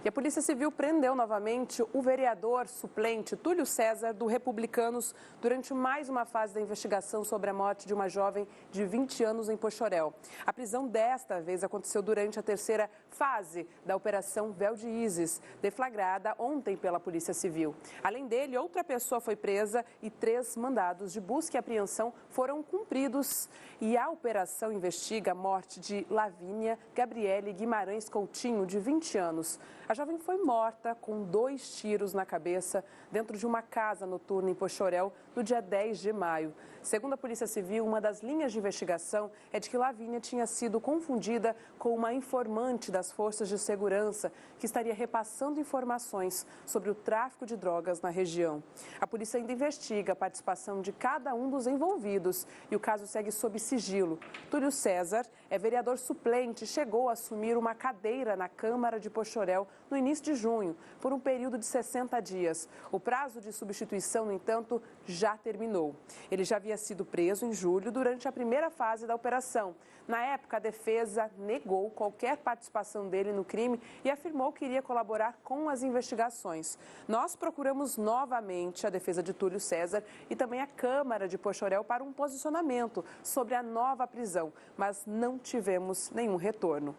E a Polícia Civil prendeu novamente o vereador suplente Túlio César, do Republicanos, durante mais uma fase da investigação sobre a morte de uma jovem de 20 anos em Poxoréu. A prisão desta vez aconteceu durante a terceira fase da Operação Véu de Ísis, deflagrada ontem pela Polícia Civil. Além dele, outra pessoa foi presa e 3 mandados de busca e apreensão foram cumpridos. E a operação investiga a morte de Lavínia Gabriele Guimarães Coutinho, de 20 anos. A jovem foi morta com 2 tiros na cabeça dentro de uma casa noturna em Poxoréu no dia 10 de maio. Segundo a Polícia Civil, uma das linhas de investigação é de que Lavínia tinha sido confundida com uma informante das forças de segurança que estaria repassando informações sobre o tráfico de drogas na região. A polícia ainda investiga a participação de cada um dos envolvidos e o caso segue sob sigilo. Túlio César é vereador suplente e chegou a assumir uma cadeira na Câmara de Poxoréu no início de junho, por um período de 60 dias. O prazo de substituição, no entanto, já terminou. Ele já havia sido preso em julho durante a primeira fase da operação. Na época, a defesa negou qualquer participação dele no crime e afirmou que iria colaborar com as investigações. Nós procuramos novamente a defesa de Túlio César e também a Câmara de Poxoréu para um posicionamento sobre a nova prisão, mas não tivemos nenhum retorno.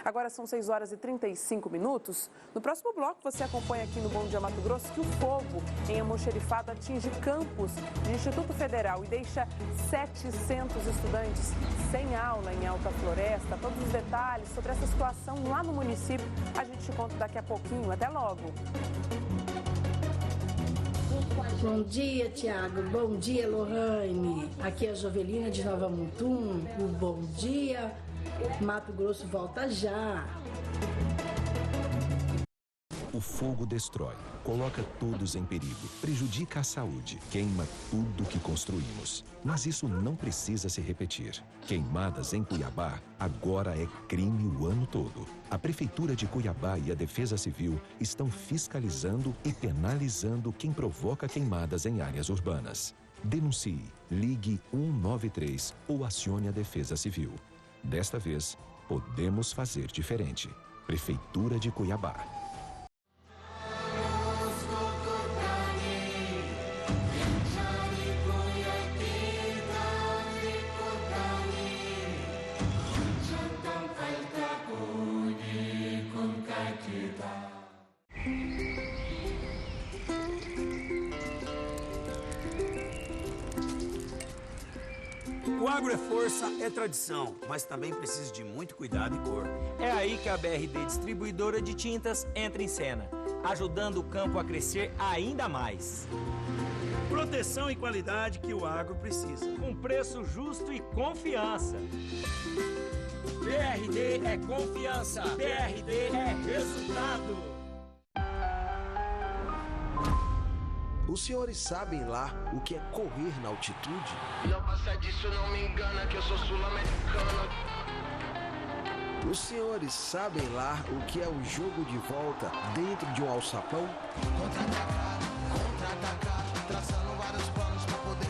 Agora são 6 horas e 35 minutos. No próximo bloco, você acompanha aqui no Bom Dia Mato Grosso que o fogo em almoxarifado atinge campus do Instituto Federal e deixa 700 estudantes sem aula em Alta Floresta. Todos os detalhes sobre essa situação lá no município a gente te conta daqui a pouquinho. Até logo! Bom dia, Tiago. Bom dia, Lohane. Aqui é a Jovelina de Nova Mutum. O Bom Dia Mato Grosso volta já. O fogo destrói, coloca todos em perigo, prejudica a saúde, queima tudo que construímos. Mas isso não precisa se repetir. Queimadas em Cuiabá agora é crime o ano todo. A Prefeitura de Cuiabá e a Defesa Civil estão fiscalizando e penalizando quem provoca queimadas em áreas urbanas. Denuncie, ligue 193 ou acione a Defesa Civil. Desta vez, podemos fazer diferente. Prefeitura de Cuiabá. O agro é força, é tradição, mas também precisa de muito cuidado e cor. É aí que a BRD Distribuidora de Tintas entra em cena, ajudando o campo a crescer ainda mais. Proteção e qualidade que o agro precisa. Com preço justo e confiança. BRD é confiança. BRD é resultado. Os senhores sabem lá o que é correr na altitude? Não passa disso, não me engana, que eu sou sul-americano. Os senhores sabem lá o que é o jogo de volta dentro de um alçapão? Contra-atacar, traçando vários planos pra poder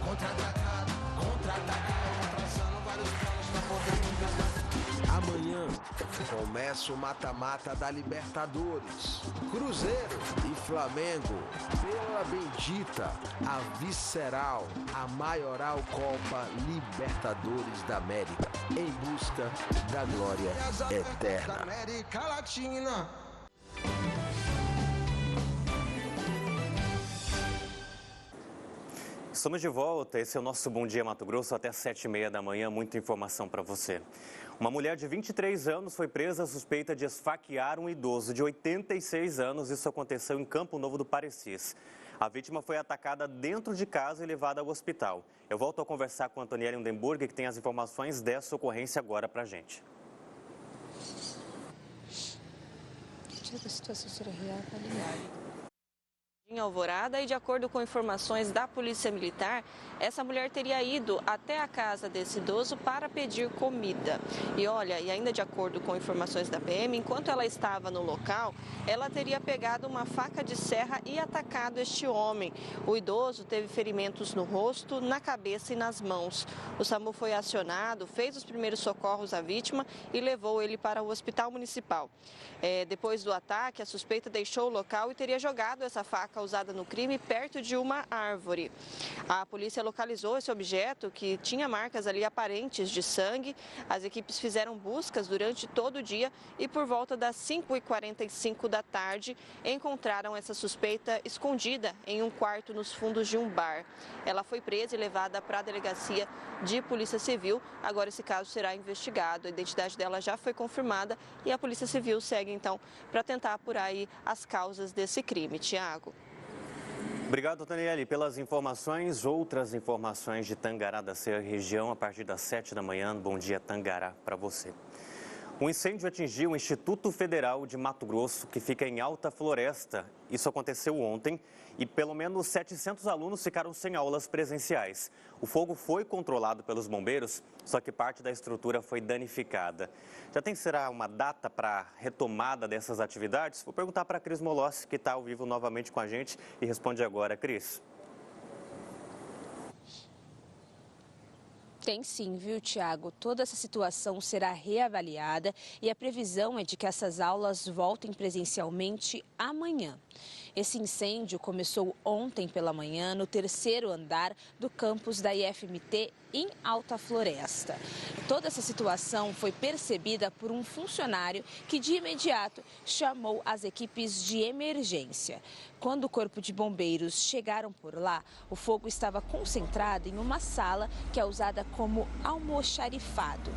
contra-atacar. Contra-atacar, traçando vários planos pra poder contra-atacar. Amanhã começa o mata-mata da Libertadores. Cruzeiro e Flamengo pela bendita, a visceral, a maioral Copa Libertadores da América, em busca da glória eterna. América Latina. Estamos de volta, esse é o nosso Bom Dia Mato Grosso, até 7h30 da manhã, muita informação para você. Uma mulher de 23 anos foi presa suspeita de esfaquear um idoso de 86 anos, isso aconteceu em Campo Novo do Parecis. A vítima foi atacada dentro de casa e levada ao hospital. Eu volto a conversar com a Antoniela Undenburg, que tem as informações dessa ocorrência agora para a gente. a situação será reavaliada. Em Alvorada, e de acordo com informações da Polícia Militar, essa mulher teria ido até a casa desse idoso para pedir comida. E olha, e ainda de acordo com informações da PM, enquanto ela estava no local, ela teria pegado uma faca de serra e atacado este homem. O idoso teve ferimentos no rosto, na cabeça e nas mãos. O SAMU foi acionado, fez os primeiros socorros à vítima e levou ele para o hospital municipal. Depois do ataque, a suspeita deixou o local e teria jogado essa faca usada no crime perto de uma árvore. A polícia localizou esse objeto que tinha marcas ali aparentes de sangue. As equipes fizeram buscas durante todo o dia e por volta das 5h45 da tarde encontraram essa suspeita escondida em um quarto nos fundos de um bar. Ela foi presa e levada para a delegacia de Polícia Civil. Agora esse caso será investigado. A identidade dela já foi confirmada e a Polícia Civil segue então para tentar apurar aí as causas desse crime. Tiago. Obrigado, Daniele, pelas informações. Outras informações de Tangará da Serra região a partir das 7 da manhã. Bom dia, Tangará, para você. Um incêndio atingiu o Instituto Federal de Mato Grosso, que fica em Alta Floresta. Isso aconteceu ontem e pelo menos 700 alunos ficaram sem aulas presenciais. O fogo foi controlado pelos bombeiros, só que parte da estrutura foi danificada. Será uma data para a retomada dessas atividades? Vou perguntar para a Cris Molossi, que está ao vivo novamente com a gente e responde agora. Cris. Tem sim, viu, Tiago? Toda essa situação será reavaliada e a previsão é de que essas aulas voltem presencialmente amanhã. Esse incêndio começou ontem pela manhã no 3º andar do campus da IFMT em Alta Floresta. Toda essa situação foi percebida por um funcionário que de imediato chamou as equipes de emergência. Quando o corpo de bombeiros chegaram por lá, o fogo estava concentrado em uma sala que é usada como almoxarifado.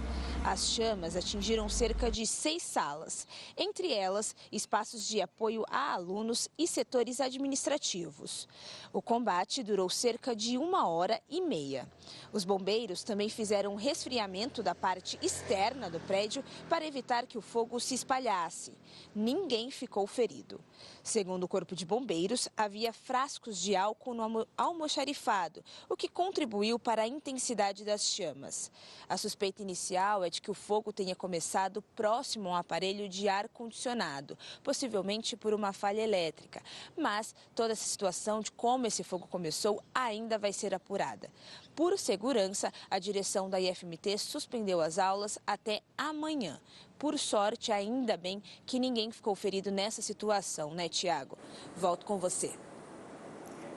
As chamas atingiram cerca de 6 salas, entre elas espaços de apoio a alunos e setores administrativos. O combate durou cerca de 1h30. Os bombeiros também fizeram um resfriamento da parte externa do prédio para evitar que o fogo se espalhasse. Ninguém ficou ferido. Segundo o Corpo de Bombeiros, havia frascos de álcool no almoxarifado, o que contribuiu para a intensidade das chamas. A suspeita inicial é de que o fogo tenha começado próximo a um aparelho de ar-condicionado, possivelmente por uma falha elétrica. Mas toda essa situação de como esse fogo começou ainda vai ser apurada. Por segurança, a direção da IFMT suspendeu as aulas até amanhã. Por sorte, ainda bem que ninguém ficou ferido nessa situação, né, Tiago? Volto com você.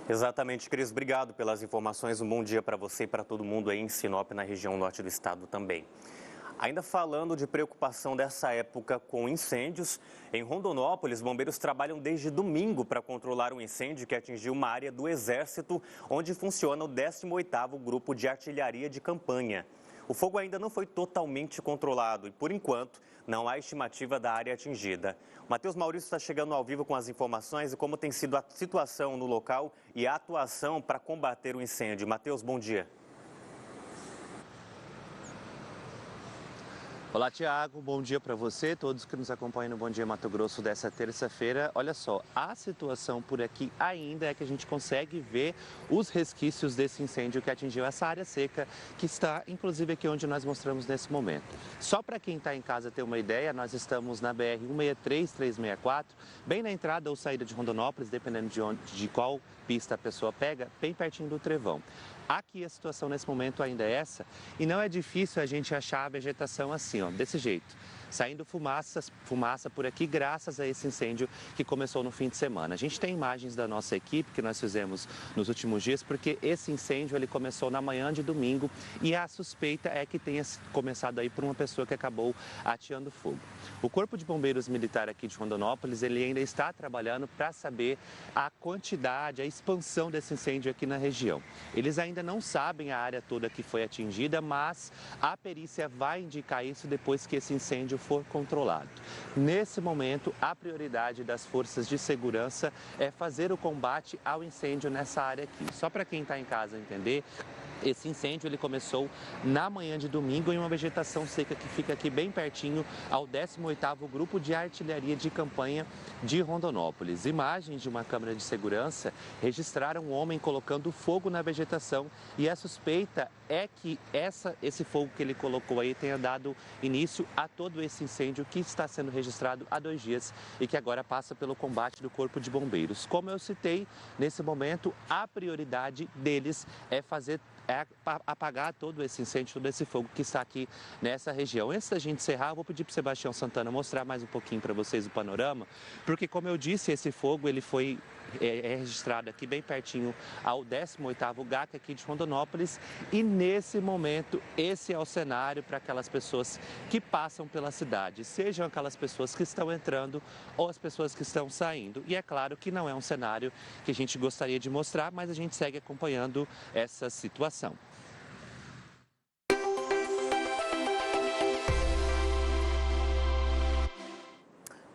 Exatamente, Cris. Obrigado pelas informações. Um bom dia para você e para todo mundo aí em Sinop, na região norte do estado também. Ainda falando de preocupação dessa época com incêndios, em Rondonópolis, bombeiros trabalham desde domingo para controlar um incêndio que atingiu uma área do Exército, onde funciona o 18º Grupo de Artilharia de Campanha. O fogo ainda não foi totalmente controlado e, por enquanto, não há estimativa da área atingida. O Matheus Maurício está chegando ao vivo com as informações e como tem sido a situação no local e a atuação para combater o incêndio. Matheus, bom dia. Olá, Tiago. Bom dia para você, todos que nos acompanham no Bom Dia Mato Grosso dessa terça-feira. Olha só, a situação por aqui ainda é que a gente consegue ver os resquícios desse incêndio que atingiu essa área seca, que está inclusive aqui onde nós mostramos nesse momento. Só para quem está em casa ter uma ideia, nós estamos na BR-163-364, bem na entrada ou saída de Rondonópolis, dependendo de qual pista a pessoa pega, bem pertinho do Trevão. Aqui a situação nesse momento ainda é essa e não é difícil a gente achar a vegetação assim, ó, desse jeito. Saindo fumaça por aqui graças a esse incêndio que começou no fim de semana. A gente tem imagens da nossa equipe que nós fizemos nos últimos dias, porque esse incêndio ele começou na manhã de domingo e a suspeita é que tenha começado aí por uma pessoa que acabou ateando fogo. O Corpo de Bombeiros Militar aqui de Rondonópolis, ele ainda está trabalhando para saber a quantidade, a expansão desse incêndio aqui na região. Eles ainda não sabem a área toda que foi atingida, mas a perícia vai indicar isso depois que esse incêndio for controlado. Nesse momento, a prioridade das forças de segurança é fazer o combate ao incêndio nessa área aqui. Só para quem está em casa entender, Esse incêndio ele começou na manhã de domingo em uma vegetação seca que fica aqui bem pertinho ao 18º Grupo de Artilharia de Campanha de Rondonópolis. Imagens de uma câmera de segurança registraram um homem colocando fogo na vegetação e a suspeita é que esse fogo que ele colocou aí tenha dado início a todo esse incêndio que está sendo registrado há 2 dias e que agora passa pelo combate do Corpo de Bombeiros. Como eu citei, nesse momento a prioridade deles é apagar todo esse incêndio, todo esse fogo que está aqui nessa região. Antes da gente encerrar, eu vou pedir para o Sebastião Santana mostrar mais um pouquinho para vocês o panorama, porque como eu disse, esse fogo ele foi registrado aqui bem pertinho ao 18º GAC aqui de Rondonópolis e nesse momento esse é o cenário para aquelas pessoas que passam pela cidade, sejam aquelas pessoas que estão entrando ou as pessoas que estão saindo. E é claro que não é um cenário que a gente gostaria de mostrar, mas a gente segue acompanhando essa situação.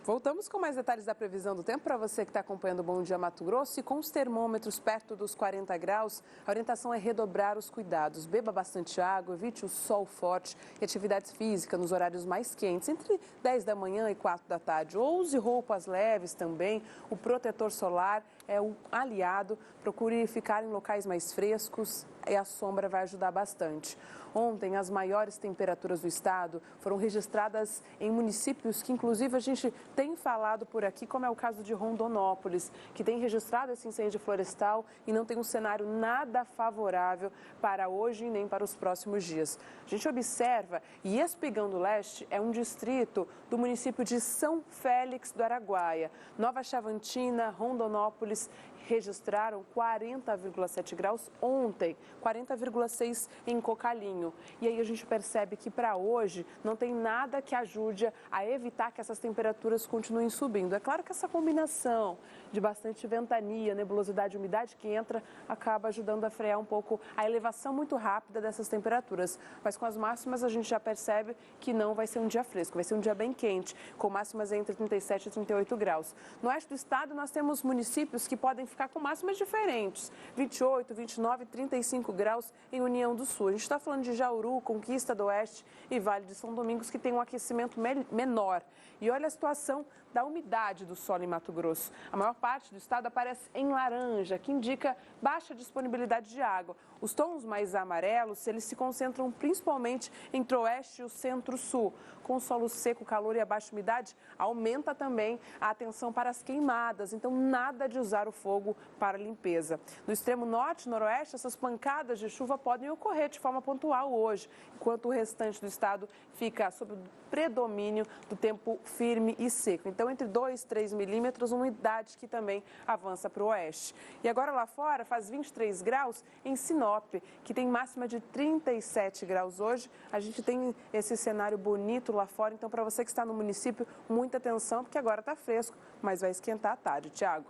Voltamos com mais detalhes da previsão do tempo para você que está acompanhando o Bom Dia Mato Grosso. E com os termômetros perto dos 40 graus, a orientação é redobrar os cuidados. Beba bastante água, evite o sol forte e atividades físicas nos horários mais quentes, entre 10 da manhã e 4 da tarde. Ou use roupas leves também. O protetor solar é um aliado. Procure ficar em locais mais frescos e a sombra vai ajudar bastante. Ontem, as maiores temperaturas do estado foram registradas em municípios que, inclusive, a gente tem falado por aqui, como é o caso de Rondonópolis, que tem registrado esse incêndio florestal e não tem um cenário nada favorável para hoje e nem para os próximos dias. A gente observa, e Espigão do Leste é um distrito do município de São Félix do Araguaia. Nova Chavantina, Rondonópolis registraram 40,7 graus ontem, 40,6 em Cocalinho. E aí a gente percebe que para hoje não tem nada que ajude a evitar que essas temperaturas continuem subindo. É claro que essa combinação de bastante ventania, nebulosidade e umidade que entra acaba ajudando a frear um pouco a elevação muito rápida dessas temperaturas. Mas com as máximas a gente já percebe que não vai ser um dia fresco, vai ser um dia bem quente, com máximas entre 37 e 38 graus. No oeste do estado nós temos municípios que podem ficar com máximas diferentes, 28, 29 e 35 graus em União do Sul. A gente está falando de Jauru, Conquista do Oeste e Vale de São Domingos, que tem um aquecimento menor. E olha a situação da umidade do solo em Mato Grosso. A maior parte do estado aparece em laranja, que indica baixa disponibilidade de água. Os tons mais amarelos, eles se concentram principalmente entre o oeste e o centro-sul. Com o solo seco, calor e a baixa umidade, aumenta também a atenção para as queimadas. Então, nada de usar o fogo para limpeza. No extremo norte e noroeste, essas pancadas de chuva podem ocorrer de forma pontual hoje, enquanto o restante do estado fica sob o predomínio do tempo firme e seco. Então, entre 2 e 3 milímetros, umidade que também avança para o oeste. E agora lá fora faz 23 graus em Sinop, que tem máxima de 37 graus hoje. A gente tem esse cenário bonito lá fora, então para você que está no município, muita atenção, porque agora está fresco, mas vai esquentar à tarde. Tiago.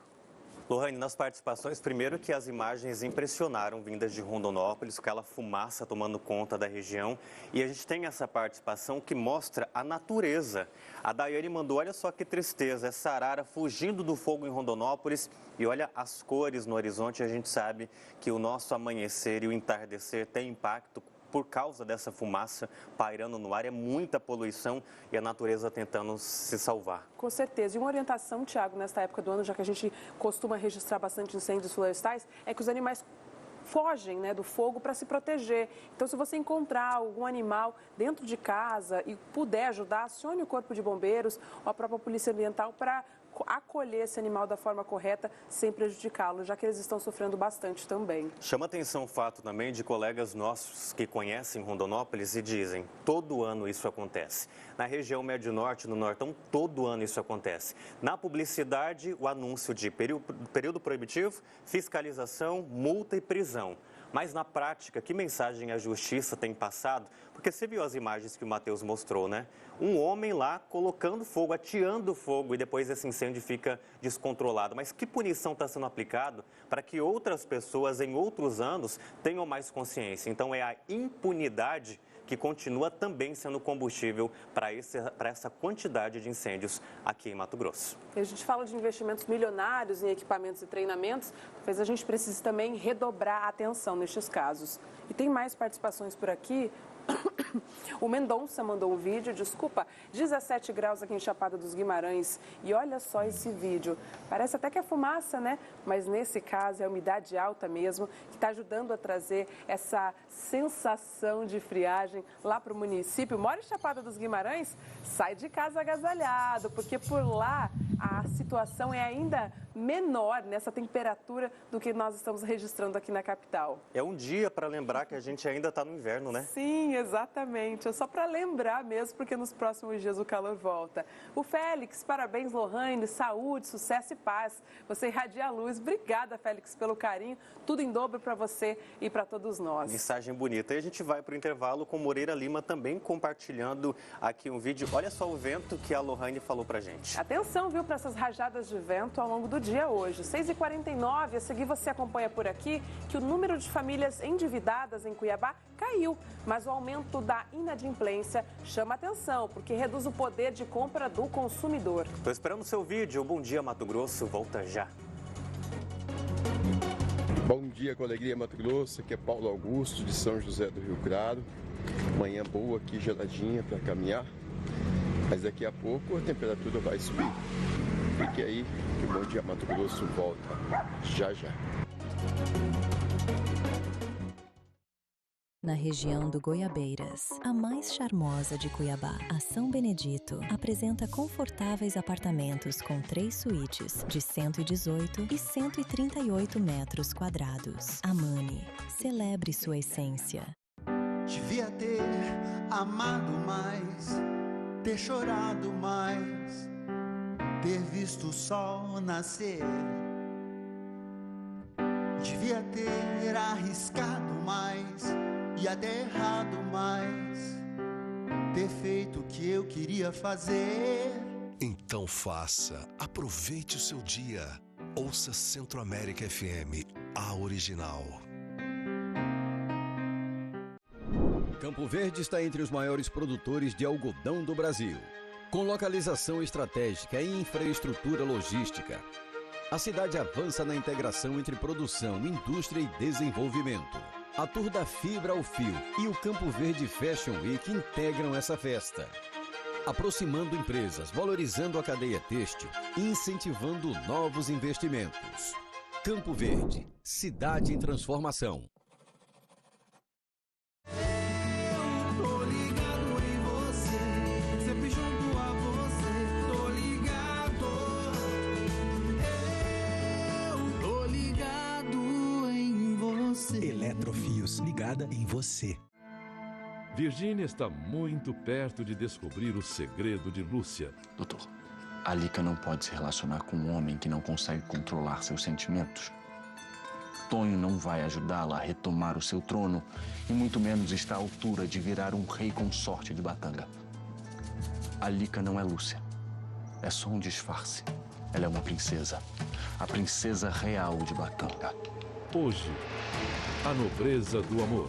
Lohane, nas participações, primeiro que as imagens impressionaram vindas de Rondonópolis, com aquela fumaça tomando conta da região. E a gente tem essa participação que mostra a natureza. A Daiane mandou, olha só que tristeza, essa arara fugindo do fogo em Rondonópolis. E olha as cores no horizonte, a gente sabe que o nosso amanhecer e o entardecer tem impacto por causa dessa fumaça pairando no ar. É muita poluição e a natureza tentando se salvar. Com certeza. E uma orientação, Tiago, nesta época do ano, já que a gente costuma registrar bastante incêndios florestais, é que os animais fogem, né, do fogo para se proteger. Então, se você encontrar algum animal dentro de casa e puder ajudar, acione o Corpo de Bombeiros ou a própria Polícia Ambiental para acolher esse animal da forma correta sem prejudicá-lo, já que eles estão sofrendo bastante também. Chama atenção o fato também de colegas nossos que conhecem Rondonópolis e dizem, todo ano isso acontece. Na região Médio-Norte, no Nortão, todo ano isso acontece. Na publicidade, o anúncio de período proibitivo, fiscalização, multa e prisão. Mas na prática, que mensagem a justiça tem passado? Porque você viu as imagens que o Matheus mostrou, né? Um homem lá colocando fogo, ateando fogo e depois esse incêndio fica descontrolado. Mas que punição está sendo aplicada para que outras pessoas em outros anos tenham mais consciência? Então é a impunidade que continua também sendo combustível para essa quantidade de incêndios aqui em Mato Grosso. E a gente fala de investimentos milionários em equipamentos e treinamentos, talvez a gente precise também redobrar a atenção nestes casos. E tem mais participações por aqui. O Mendonça mandou um vídeo, 17 graus aqui em Chapada dos Guimarães. E olha só esse vídeo. Parece até que é fumaça, né? Mas nesse caso é a umidade alta mesmo, que está ajudando a trazer essa sensação de friagem lá para o município. Mora em Chapada dos Guimarães? Sai de casa agasalhado, porque por lá a situação é ainda menor nessa temperatura do que nós estamos registrando aqui na capital. É um dia para lembrar que a gente ainda está no inverno, né? Sim, exatamente. É só para lembrar mesmo, porque nos próximos dias o calor volta. O Félix, parabéns, Lohane, saúde, sucesso e paz. Você irradia a luz. Obrigada, Félix, pelo carinho. Tudo em dobro para você e para todos nós. Mensagem bonita. E a gente vai para o intervalo com Moreira Lima também compartilhando aqui um vídeo. Olha só o vento que a Lohane falou para gente. Atenção, viu, para essas rajadas de vento ao longo do dia hoje. 6h49, a seguir você acompanha por aqui que o número de famílias endividadas em Cuiabá caiu, mas o aumento da inadimplência chama atenção, porque reduz o poder de compra do consumidor. Estou esperando o seu vídeo. Bom dia, Mato Grosso. Volta já. Bom dia com alegria, Mato Grosso. Aqui é Paulo Augusto, de São José do Rio Claro. Manhã boa aqui, geladinha para caminhar. Mas daqui a pouco a temperatura vai subir. Fique aí, que o Bom Dia Mato Grosso volta já já. Na região do Goiabeiras, a mais charmosa de Cuiabá, a São Benedito, apresenta confortáveis apartamentos com 3 suítes de 118 e 138 metros quadrados. Amane, celebre sua essência. Devia ter amado mais, ter chorado mais, ter visto o sol nascer. Devia ter arriscado mais e até errado mais, ter feito o que eu queria fazer. Então faça, aproveite o seu dia. Ouça Centro-América FM, a original. Campo Verde está entre os maiores produtores de algodão do Brasil. Com localização estratégica e infraestrutura logística, a cidade avança na integração entre produção, indústria e desenvolvimento. A Tour da Fibra ao Fio e o Campo Verde Fashion Week integram essa festa, aproximando empresas, valorizando a cadeia têxtil e incentivando novos investimentos. Campo Verde, cidade em transformação. Eletrofios, ligada em você. Virgínia está muito perto de descobrir o segredo de Lúcia. Doutor, a Lica não pode se relacionar com um homem que não consegue controlar seus sentimentos. Tonho não vai ajudá-la a retomar o seu trono e muito menos está à altura de virar um rei consorte de Batanga. A Lica não é Lúcia. É só um disfarce. Ela é uma princesa. A princesa real de Batanga. Hoje, a nobreza do amor.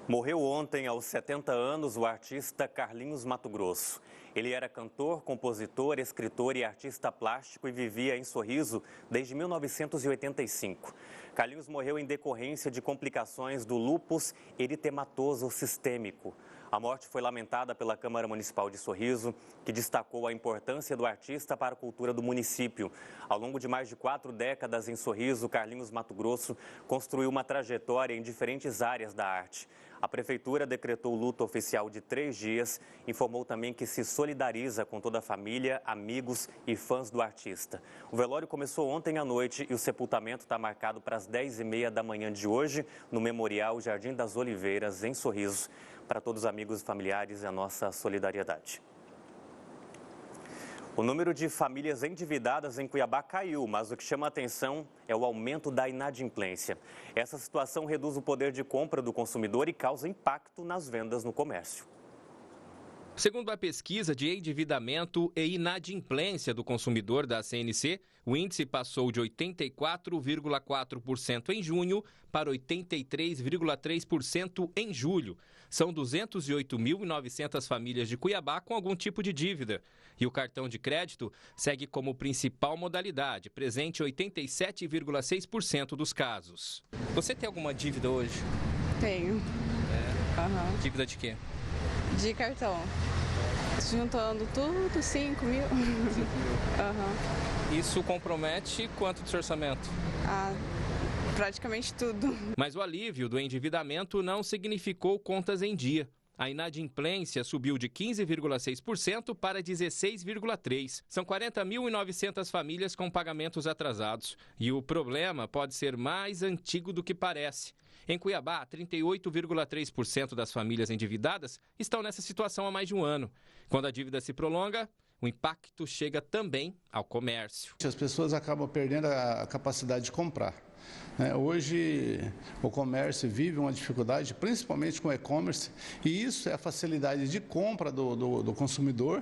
Morreu ontem, aos 70 anos, o artista Carlinhos Mato Grosso. Ele era cantor, compositor, escritor e artista plástico e vivia em Sorriso desde 1985. Carlinhos morreu em decorrência de complicações do lúpus eritematoso sistêmico. A morte foi lamentada pela Câmara Municipal de Sorriso, que destacou a importância do artista para a cultura do município. Ao longo de mais de 4 décadas em Sorriso, Carlinhos Mato Grosso construiu uma trajetória em diferentes áreas da arte. A Prefeitura decretou luto oficial de 3 dias, informou também que se solidariza com toda a família, amigos e fãs do artista. O velório começou ontem à noite e o sepultamento está marcado para as 10h30 da manhã de hoje, no Memorial Jardim das Oliveiras, em Sorriso. Para todos os amigos e familiares, a nossa solidariedade. O número de famílias endividadas em Cuiabá caiu, mas o que chama a atenção é o aumento da inadimplência. Essa situação reduz o poder de compra do consumidor e causa impacto nas vendas no comércio. Segundo a pesquisa de endividamento e inadimplência do consumidor da CNC, o índice passou de 84,4% em junho para 83,3% em julho. São 208.900 famílias de Cuiabá com algum tipo de dívida. E o cartão de crédito segue como principal modalidade, presente em 87,6% dos casos. Você tem alguma dívida hoje? Tenho. Dívida de quê? De cartão. Juntando tudo, 5 mil. 5 mil. Isso compromete quanto do seu orçamento? Praticamente tudo. Mas o alívio do endividamento não significou contas em dia. A inadimplência subiu de 15,6% para 16,3%. São 40.900 famílias com pagamentos atrasados. E o problema pode ser mais antigo do que parece. Em Cuiabá, 38,3% das famílias endividadas estão nessa situação há mais de um ano. Quando a dívida se prolonga, o impacto chega também ao comércio. As pessoas acabam perdendo a capacidade de comprar. Hoje, o comércio vive uma dificuldade, principalmente com o e-commerce, e isso é a facilidade de compra do consumidor,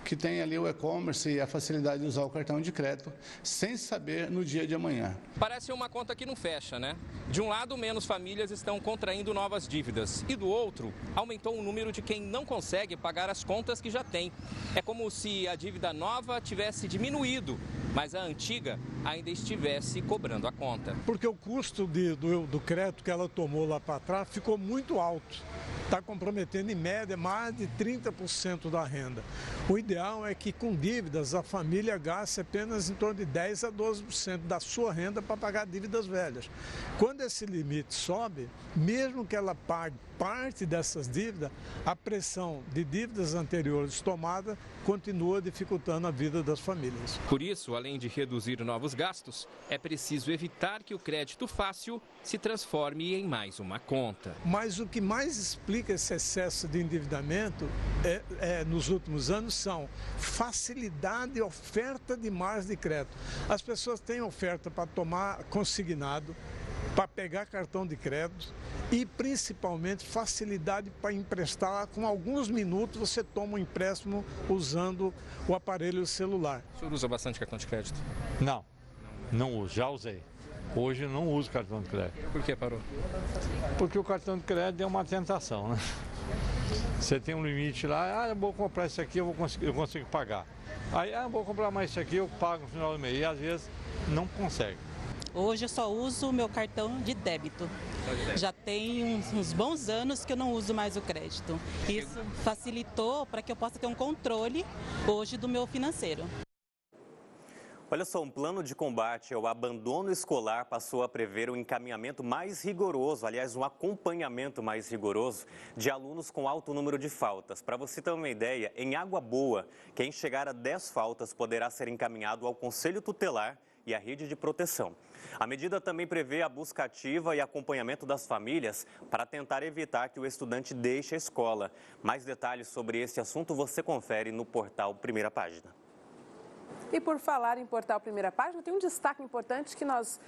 que tem ali o e-commerce e a facilidade de usar o cartão de crédito, sem saber no dia de amanhã. Parece uma conta que não fecha, né? De um lado, menos famílias estão contraindo novas dívidas, e do outro, aumentou o número de quem não consegue pagar as contas que já tem. É como se a dívida nova tivesse diminuído, mas a antiga ainda estivesse cobrando a conta. Porque o custo do crédito que ela tomou lá para trás ficou muito alto. Está comprometendo, em média, mais de 30% da renda. O ideal é que, com dívidas, a família gaste apenas em torno de 10% a 12% da sua renda para pagar dívidas velhas. Quando esse limite sobe, mesmo que ela pague parte dessas dívidas, a pressão de dívidas anteriores tomadas continua dificultando a vida das famílias. Por isso, além de reduzir novos gastos, é preciso evitar que o crédito fácil se transforme em mais uma conta. Mas o que mais explica esse excesso de endividamento nos últimos anos são facilidade e oferta de mais de crédito. As pessoas têm oferta para tomar consignado, para pegar cartão de crédito e, principalmente, facilidade para emprestar. Com alguns minutos você toma um empréstimo usando o aparelho celular. O senhor usa bastante cartão de crédito? Não uso, já usei. Hoje não uso cartão de crédito. Por que parou? Porque o cartão de crédito é uma tentação, né? Você tem um limite lá, eu vou comprar isso aqui, eu consigo pagar. Aí, eu vou comprar mais isso aqui, eu pago no final do mês. E às vezes não consegue. Hoje eu só uso o meu cartão de débito. Já tem uns bons anos que eu não uso mais o crédito. Isso facilitou para que eu possa ter um controle hoje do meu financeiro. Olha só, um plano de combate ao abandono escolar passou a prever um encaminhamento mais rigoroso, aliás, um acompanhamento mais rigoroso de alunos com alto número de faltas. Para você ter uma ideia, em Água Boa, quem chegar a 10 faltas poderá ser encaminhado ao Conselho Tutelar e à rede de proteção. A medida também prevê a busca ativa e acompanhamento das famílias para tentar evitar que o estudante deixe a escola. Mais detalhes sobre esse assunto você confere no portal Primeira Página. E por falar em portal Primeira Página, tem um destaque importante que nós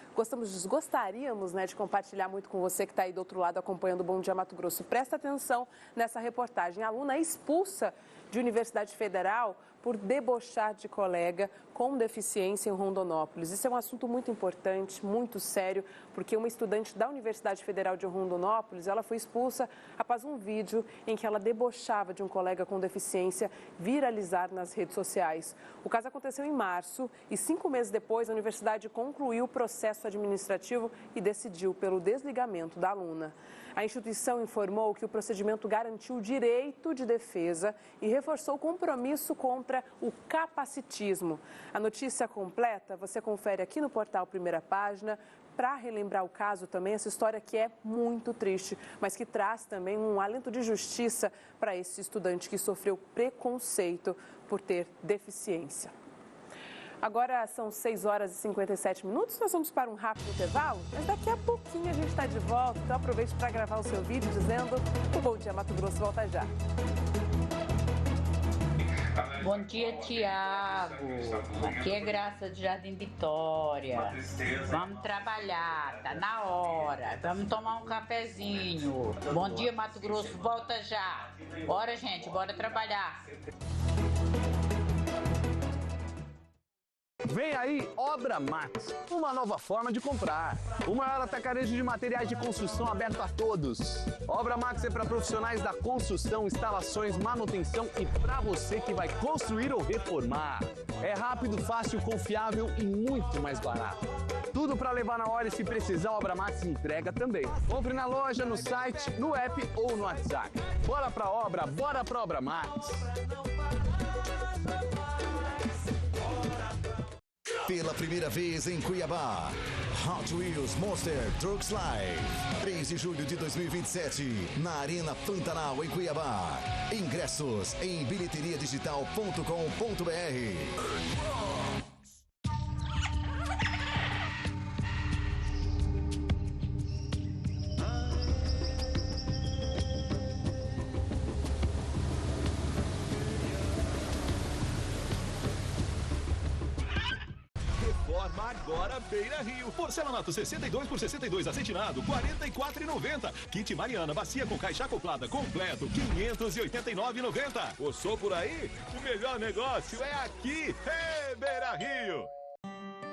gostaríamos de compartilhar muito com você que está aí do outro lado acompanhando o Bom Dia Mato Grosso. Presta atenção nessa reportagem. A aluna é expulsa de Universidade Federal por debochar de colega com deficiência em Rondonópolis. Isso é um assunto muito importante, muito sério, porque uma estudante da Universidade Federal de Rondonópolis, ela foi expulsa após um vídeo em que ela debochava de um colega com deficiência viralizar nas redes sociais. O caso aconteceu em março e 5 meses depois a universidade concluiu o processo administrativo e decidiu pelo desligamento da aluna. A instituição informou que o procedimento garantiu o direito de defesa e reforçou o compromisso contra o capacitismo. A notícia completa você confere aqui no portal Primeira Página. Para relembrar o caso também, essa história que é muito triste, mas que traz também um alento de justiça para esse estudante que sofreu preconceito por ter deficiência. Agora são 6 horas e 57 minutos, nós vamos para um rápido intervalo, mas daqui a pouquinho a gente está de volta, então aproveite para gravar o seu vídeo dizendo o Bom Dia Mato Grosso volta já. Bom dia, Tiago. Aqui é Graça de Jardim Vitória. Vamos trabalhar, tá na hora. Vamos tomar um cafezinho. Bom dia, Mato Grosso, volta já. Bora, gente, bora trabalhar. Vem aí Obra Max, uma nova forma de comprar. O maior atacarejo de materiais de construção aberto a todos. Obra Max é para profissionais da construção, instalações, manutenção e para você que vai construir ou reformar. É rápido, fácil, confiável e muito mais barato. Tudo para levar na hora e se precisar, Obra Max entrega também. Compre na loja, no site, no app ou no WhatsApp. Bora pra obra, bora pra Obra Max. Pela primeira vez em Cuiabá, Hot Wheels Monster Trucks Live. 3 de julho de 2027, na Arena Pantanal, em Cuiabá. Ingressos em bilheteriadigital.com.br. Agora Beira Rio. Porcelanato 62 por 62 acetinado, R$ 44,90. Kit Mariana, bacia com caixa acoplada completo, R$ 589,90. Coçou por aí? O melhor negócio é aqui. Beira Rio.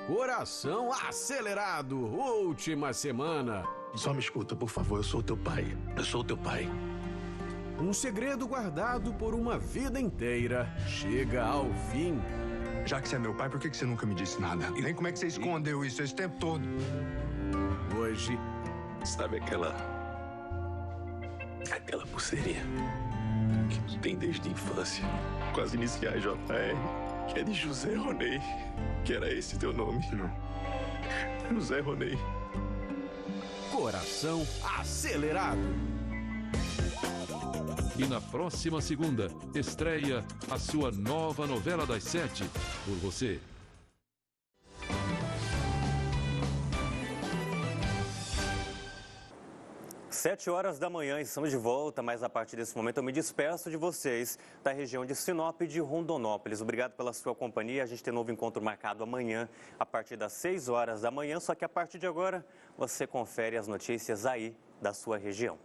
Coração acelerado. Última semana. Só me escuta, por favor. Eu sou teu pai. Eu sou teu pai. Um segredo guardado por uma vida inteira chega ao fim. Já que você é meu pai, por que você nunca me disse nada? E nem como é que você escondeu isso esse tempo todo? Hoje, sabe aquela pulseirinha que tu tem desde a infância, com as iniciais JR, que é de José Ronei, que era esse teu nome? Não. José Ronei. Coração acelerado. E na próxima segunda, estreia a sua nova novela das 7, Por Você. Sete horas da manhã, estamos de volta, mas a partir desse momento eu me despeço de vocês da região de Sinop e de Rondonópolis. Obrigado pela sua companhia, a gente tem novo encontro marcado amanhã, a partir das 6 horas da manhã, só que a partir de agora você confere as notícias aí da sua região.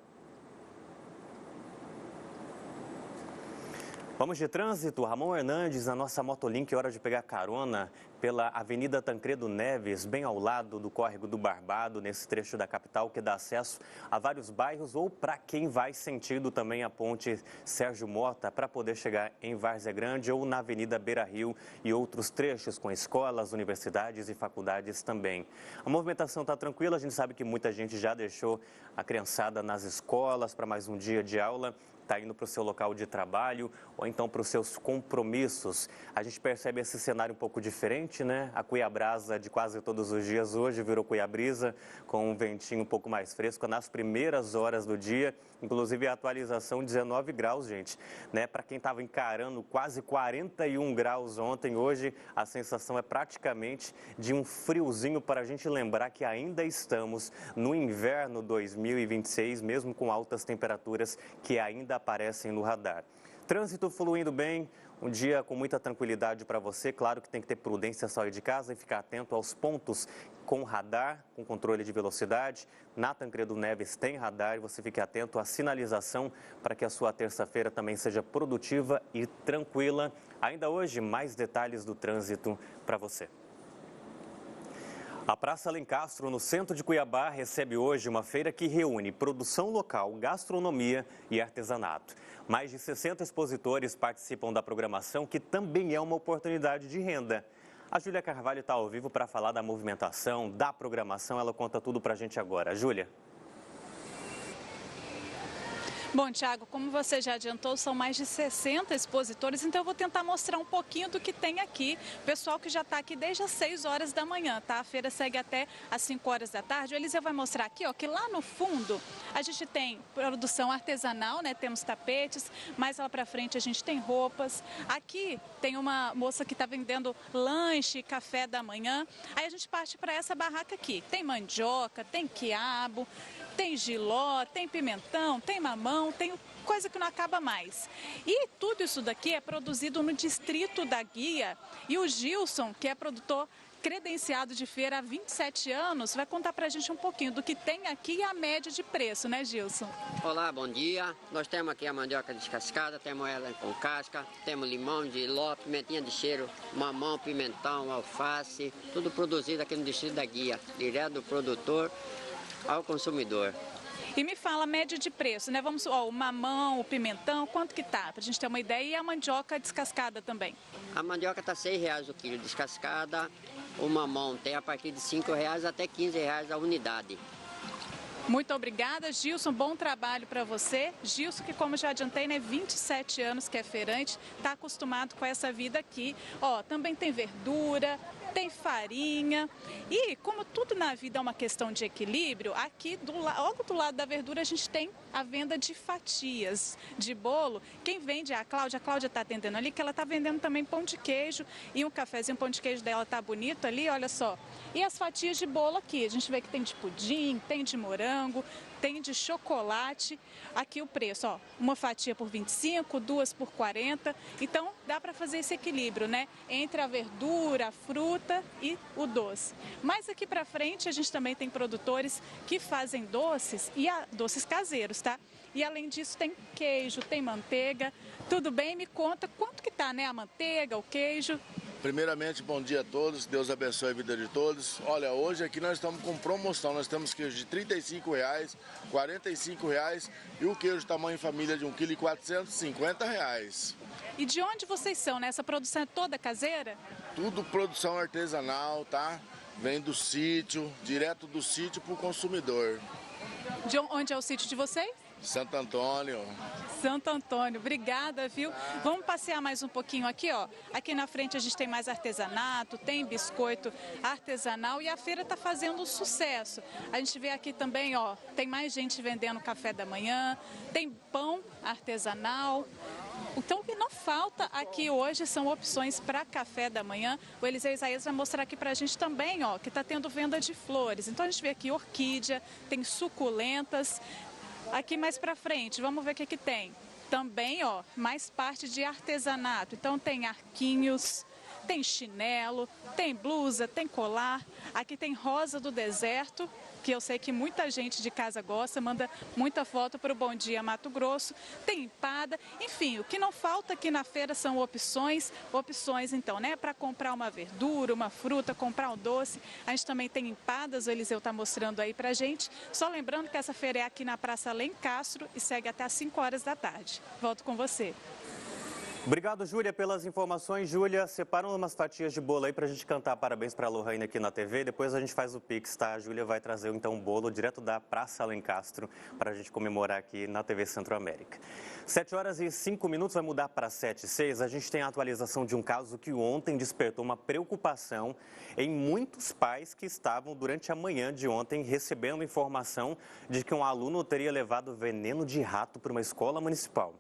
Vamos de trânsito, Ramon Hernandes, na nossa Motolink, hora de pegar carona pela Avenida Tancredo Neves, bem ao lado do Córrego do Barbado, nesse trecho da capital que dá acesso a vários bairros, ou para quem vai sentido também a ponte Sérgio Mota, para poder chegar em Várzea Grande ou na Avenida Beira Rio e outros trechos com escolas, universidades e faculdades também. A movimentação está tranquila, a gente sabe que muita gente já deixou a criançada nas escolas para mais um dia de aula, está indo para o seu local de trabalho ou então para os seus compromissos. A gente percebe esse cenário um pouco diferente, né? A Cuiabrasa de quase todos os dias hoje virou Cuiabrisa, com um ventinho um pouco mais fresco nas primeiras horas do dia. Inclusive a atualização 19 graus, gente, né? Para quem estava encarando quase 41 graus ontem, hoje a sensação é praticamente de um friozinho, para a gente lembrar que ainda estamos no inverno 2026, mesmo com altas temperaturas que ainda aparecem no radar. Trânsito fluindo bem, um dia com muita tranquilidade para você. Claro que tem que ter prudência ao sair de casa e ficar atento aos pontos com radar, com controle de velocidade. Na Tancredo Neves tem radar e você fique atento à sinalização para que a sua terça-feira também seja produtiva e tranquila. Ainda hoje, mais detalhes do trânsito para você. A Praça Alencastro, no centro de Cuiabá, recebe hoje uma feira que reúne produção local, gastronomia e artesanato. Mais de 60 expositores participam da programação, que também é uma oportunidade de renda. A Júlia Carvalho está ao vivo para falar da movimentação, da programação. Ela conta tudo para a gente agora. Júlia. Bom, Tiago, como você já adiantou, são mais de 60 expositores, então eu vou tentar mostrar um pouquinho do que tem aqui. Pessoal que já está aqui desde as 6 horas da manhã, tá? A feira segue até às 5 horas da tarde. O Eliseu vai mostrar aqui, ó, que lá no fundo a gente tem produção artesanal, né? Temos tapetes, mais lá para frente a gente tem roupas. Aqui tem uma moça que está vendendo lanche, café da manhã. Aí a gente parte para essa barraca aqui. Tem mandioca, tem quiabo, tem jiló, tem pimentão, tem mamão, tem coisa que não acaba mais. E tudo isso daqui é produzido no distrito da Guia. E o Gilson, que é produtor credenciado de feira há 27 anos, vai contar pra gente um pouquinho do que tem aqui e a média de preço, né, Gilson? Olá, bom dia. Nós temos aqui a mandioca descascada, temos ela com casca, temos limão, jiló, pimentinha de cheiro, mamão, pimentão, alface, tudo produzido aqui no distrito da Guia, direto do produtor ao consumidor. E me fala a média de preço, né? Vamos, o mamão, o pimentão, quanto que tá? Pra gente ter uma ideia. E a mandioca descascada também. A mandioca tá R$6 o quilo descascada. O mamão tem a partir de R$5 até R$15 a unidade. Muito obrigada, Gilson. Bom trabalho para você. Gilson, que como já adiantei, né, 27 anos que é feirante, está acostumado com essa vida aqui. Ó, também tem verdura, tem farinha. E como tudo na vida é uma questão de equilíbrio, aqui logo do lado da verdura a gente tem a venda de fatias de bolo. Quem vende é a Cláudia está atendendo ali, que ela está vendendo também pão de queijo e um cafezinho. O pão de queijo dela tá bonito ali, olha só. E as fatias de bolo aqui, a gente vê que tem de pudim, tem de morango, tem de chocolate. Aqui o preço, ó, uma fatia por 25, duas por 40. Então dá para fazer esse equilíbrio, né? Entre a verdura, a fruta e o doce. Mas aqui para frente a gente também tem produtores que fazem doces e doces caseiros, tá? E além disso tem queijo, tem manteiga. Tudo bem? Me conta quanto que tá, né? A manteiga, o queijo. Primeiramente, bom dia a todos, Deus abençoe a vida de todos. Olha, hoje aqui nós estamos com promoção, nós temos queijo de R$35, R$45 e o queijo tamanho família de 1,4 kg, R$50. E de onde vocês são, né? Essa produção é toda caseira? Tudo produção artesanal, tá? Vem do sítio, direto do sítio para o consumidor. De onde é o sítio de vocês? Santo Antônio. Santo Antônio, obrigada, viu? Vamos passear mais um pouquinho aqui, ó. Aqui na frente a gente tem mais artesanato, tem biscoito artesanal e a feira tá fazendo sucesso. A gente vê aqui também, ó, tem mais gente vendendo café da manhã, tem pão artesanal. Então, o que não falta aqui hoje são opções para café da manhã. O Eliseu Isaías vai mostrar aqui para a gente também, ó, que está tendo venda de flores. Então, a gente vê aqui orquídea, tem suculentas. Aqui mais para frente, vamos ver o que tem. Também, ó, mais parte de artesanato. Então, tem arquinhos, tem chinelo, tem blusa, tem colar. Aqui tem rosa do deserto, que eu sei que muita gente de casa gosta, manda muita foto para o Bom Dia Mato Grosso. Tem empada, enfim, o que não falta aqui na feira são opções então, né, para comprar uma verdura, uma fruta, comprar um doce. A gente também tem empadas, o Eliseu está mostrando aí pra gente. Só lembrando que essa feira é aqui na Praça Lencastro e segue até às 5 horas da tarde. Volto com você. Obrigado, Júlia, pelas informações. Júlia, separa umas fatias de bolo aí pra gente cantar parabéns pra Lohane aqui na TV. Depois a gente faz o Pix, tá? A Júlia vai trazer então um bolo direto da Praça Lencastro pra gente comemorar aqui na TV Centro-América. 7h05, vai mudar para 7h06. A gente tem a atualização de um caso que ontem despertou uma preocupação em muitos pais que estavam durante a manhã de ontem recebendo informação de que um aluno teria levado veneno de rato para uma escola municipal.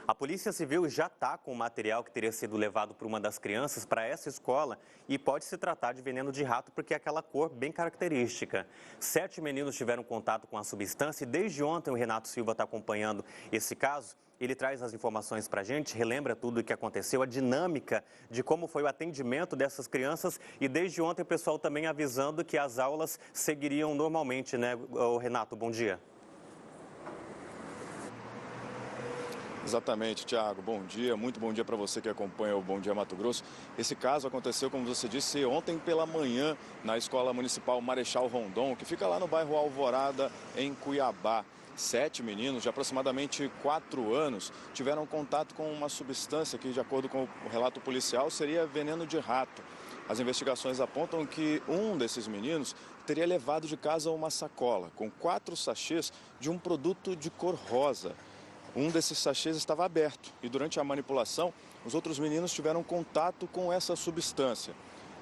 A Polícia Civil já está com o material que teria sido levado por uma das crianças para essa escola e pode se tratar de veneno de rato porque é aquela cor bem característica. 7 meninos tiveram contato com a substância e desde ontem o Renato Silva está acompanhando esse caso. Ele traz as informações para a gente, relembra tudo o que aconteceu, a dinâmica de como foi o atendimento dessas crianças e desde ontem o pessoal também avisando que as aulas seguiriam normalmente, né, Renato? Bom dia. Exatamente, Thiago. Bom dia, muito bom dia para você que acompanha o Bom Dia Mato Grosso. Esse caso aconteceu, como você disse, ontem pela manhã na Escola Municipal Marechal Rondon, que fica lá no bairro Alvorada, em Cuiabá. 7 meninos de aproximadamente 4 anos tiveram contato com uma substância que, de acordo com o relato policial, seria veneno de rato. As investigações apontam que um desses meninos teria levado de casa uma sacola com 4 sachês de um produto de cor rosa. Um desses sachês estava aberto e durante a manipulação, os outros meninos tiveram contato com essa substância.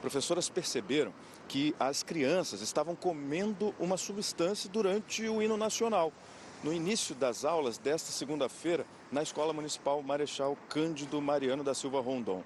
Professoras perceberam que as crianças estavam comendo uma substância durante o hino nacional. No início das aulas desta segunda-feira, na Escola Municipal Marechal Cândido Mariano da Silva Rondon.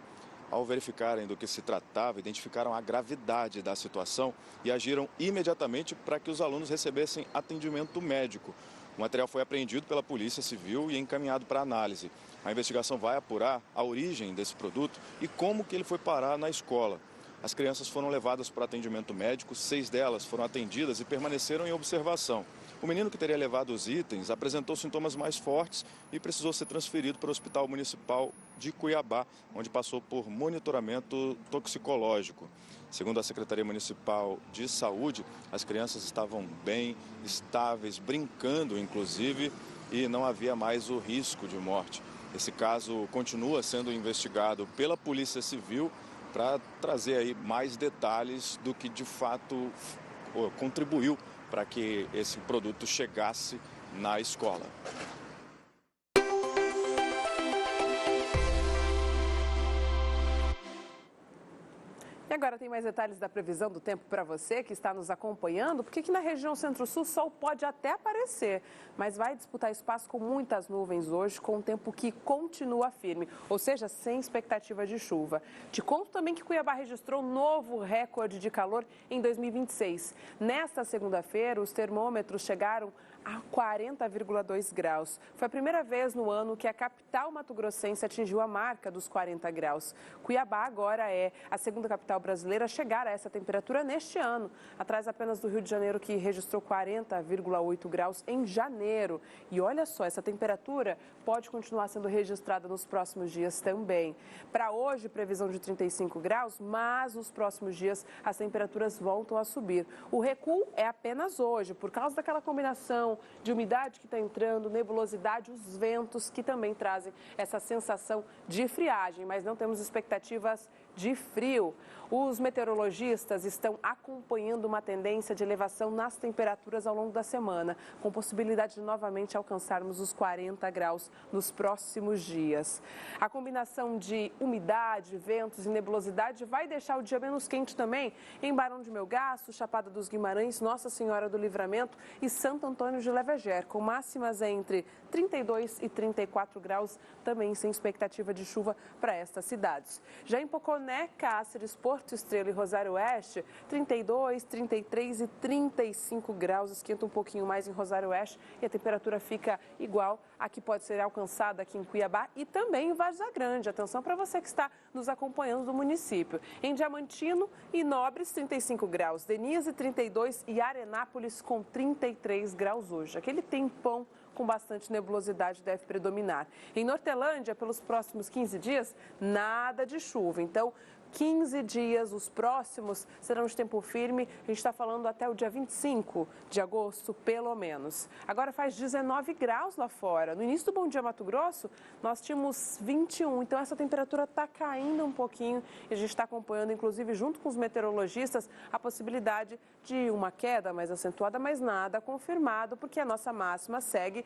ao verificarem do que se tratava, identificaram a gravidade da situação e agiram imediatamente para que os alunos recebessem atendimento médico. O material foi apreendido pela Polícia Civil e encaminhado para análise. A investigação vai apurar a origem desse produto e como que ele foi parar na escola. As crianças foram levadas para atendimento médico, 6 delas foram atendidas e permaneceram em observação. O menino que teria levado os itens apresentou sintomas mais fortes e precisou ser transferido para o Hospital Municipal de Cuiabá, onde passou por monitoramento toxicológico. Segundo a Secretaria Municipal de Saúde, as crianças estavam bem, estáveis, brincando inclusive, e não havia mais o risco de morte. Esse caso continua sendo investigado pela Polícia Civil para trazer aí mais detalhes do que de fato contribuiu para que esse produto chegasse na escola. E agora tem mais detalhes da previsão do tempo para você que está nos acompanhando, porque aqui na região Centro-Sul o sol pode até aparecer, mas vai disputar espaço com muitas nuvens hoje, com um tempo que continua firme, ou seja, sem expectativa de chuva. Te conto também que Cuiabá registrou um novo recorde de calor em 2026. Nesta segunda-feira, os termômetros chegaram a 40,2 graus. Foi a primeira vez no ano que a capital mato-grossense atingiu a marca dos 40 graus. Cuiabá agora é a segunda capital brasileira a chegar a essa temperatura neste ano, atrás apenas do Rio de Janeiro, que registrou 40,8 graus em janeiro. E olha só, essa temperatura pode continuar sendo registrada nos próximos dias também. Para hoje, previsão de 35 graus, mas nos próximos dias as temperaturas voltam a subir. O recuo é apenas hoje, por causa daquela combinação de umidade que está entrando, nebulosidade, os ventos que também trazem essa sensação de friagem, mas não temos expectativas de frio. Os meteorologistas estão acompanhando uma tendência de elevação nas temperaturas ao longo da semana, com possibilidade de novamente alcançarmos os 40 graus nos próximos dias. A combinação de umidade, ventos e nebulosidade vai deixar o dia menos quente também em Barão de Melgaço, Chapada dos Guimarães, Nossa Senhora do Livramento e Santo Antônio de Leveger, com máximas entre 32 e 34 graus, também sem expectativa de chuva para estas cidades. Já em Poconé, Cáceres, Porto Estrela e Rosário Oeste, 32, 33 e 35 graus, esquenta um pouquinho mais em Rosário Oeste e a temperatura fica igual a que pode ser alcançada aqui em Cuiabá e também em Várzea Grande. Atenção para você que está nos acompanhando do município. Em Diamantino e Nobres, 35 graus, Denise 32 e Arenápolis com 33 graus hoje. Aquele tempão com bastante nebulosidade deve predominar. Em Nortelândia, pelos próximos 15 dias, nada de chuva. Então, 15 dias, os próximos serão de tempo firme. A gente está falando até o dia 25 de agosto, pelo menos. Agora faz 19 graus lá fora. No início do Bom Dia Mato Grosso, nós tínhamos 21. Então, essa temperatura está caindo um pouquinho. E a gente está acompanhando, inclusive, junto com os meteorologistas, a possibilidade de uma queda mais acentuada, mas nada confirmado, porque a nossa máxima segue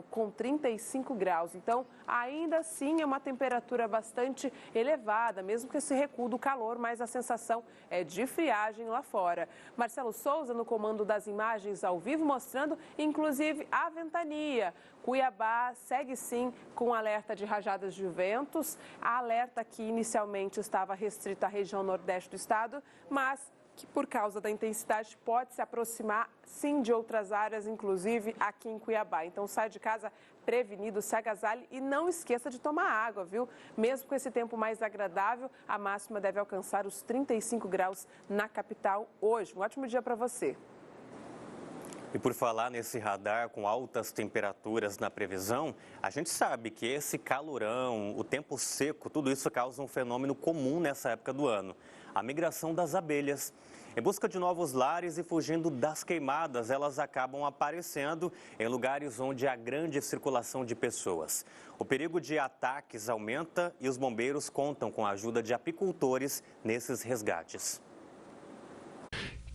com 35 graus. Então, ainda assim é uma temperatura bastante elevada, mesmo com esse recuo do calor, mas a sensação é de friagem lá fora. Marcelo Souza no comando das imagens ao vivo, mostrando inclusive a ventania. Cuiabá segue sim com alerta de rajadas de ventos, a alerta que inicialmente estava restrita à região nordeste do estado, mas que por causa da intensidade pode se aproximar sim de outras áreas, inclusive aqui em Cuiabá. Então sai de casa prevenido, se agasalhe e não esqueça de tomar água, viu? Mesmo com esse tempo mais agradável, a máxima deve alcançar os 35 graus na capital hoje. Um ótimo dia para você. E por falar nesse radar com altas temperaturas na previsão, a gente sabe que esse calorão, o tempo seco, tudo isso causa um fenômeno comum nessa época do ano: a migração das abelhas. Em busca de novos lares e fugindo das queimadas, elas acabam aparecendo em lugares onde há grande circulação de pessoas. O perigo de ataques aumenta e os bombeiros contam com a ajuda de apicultores nesses resgates.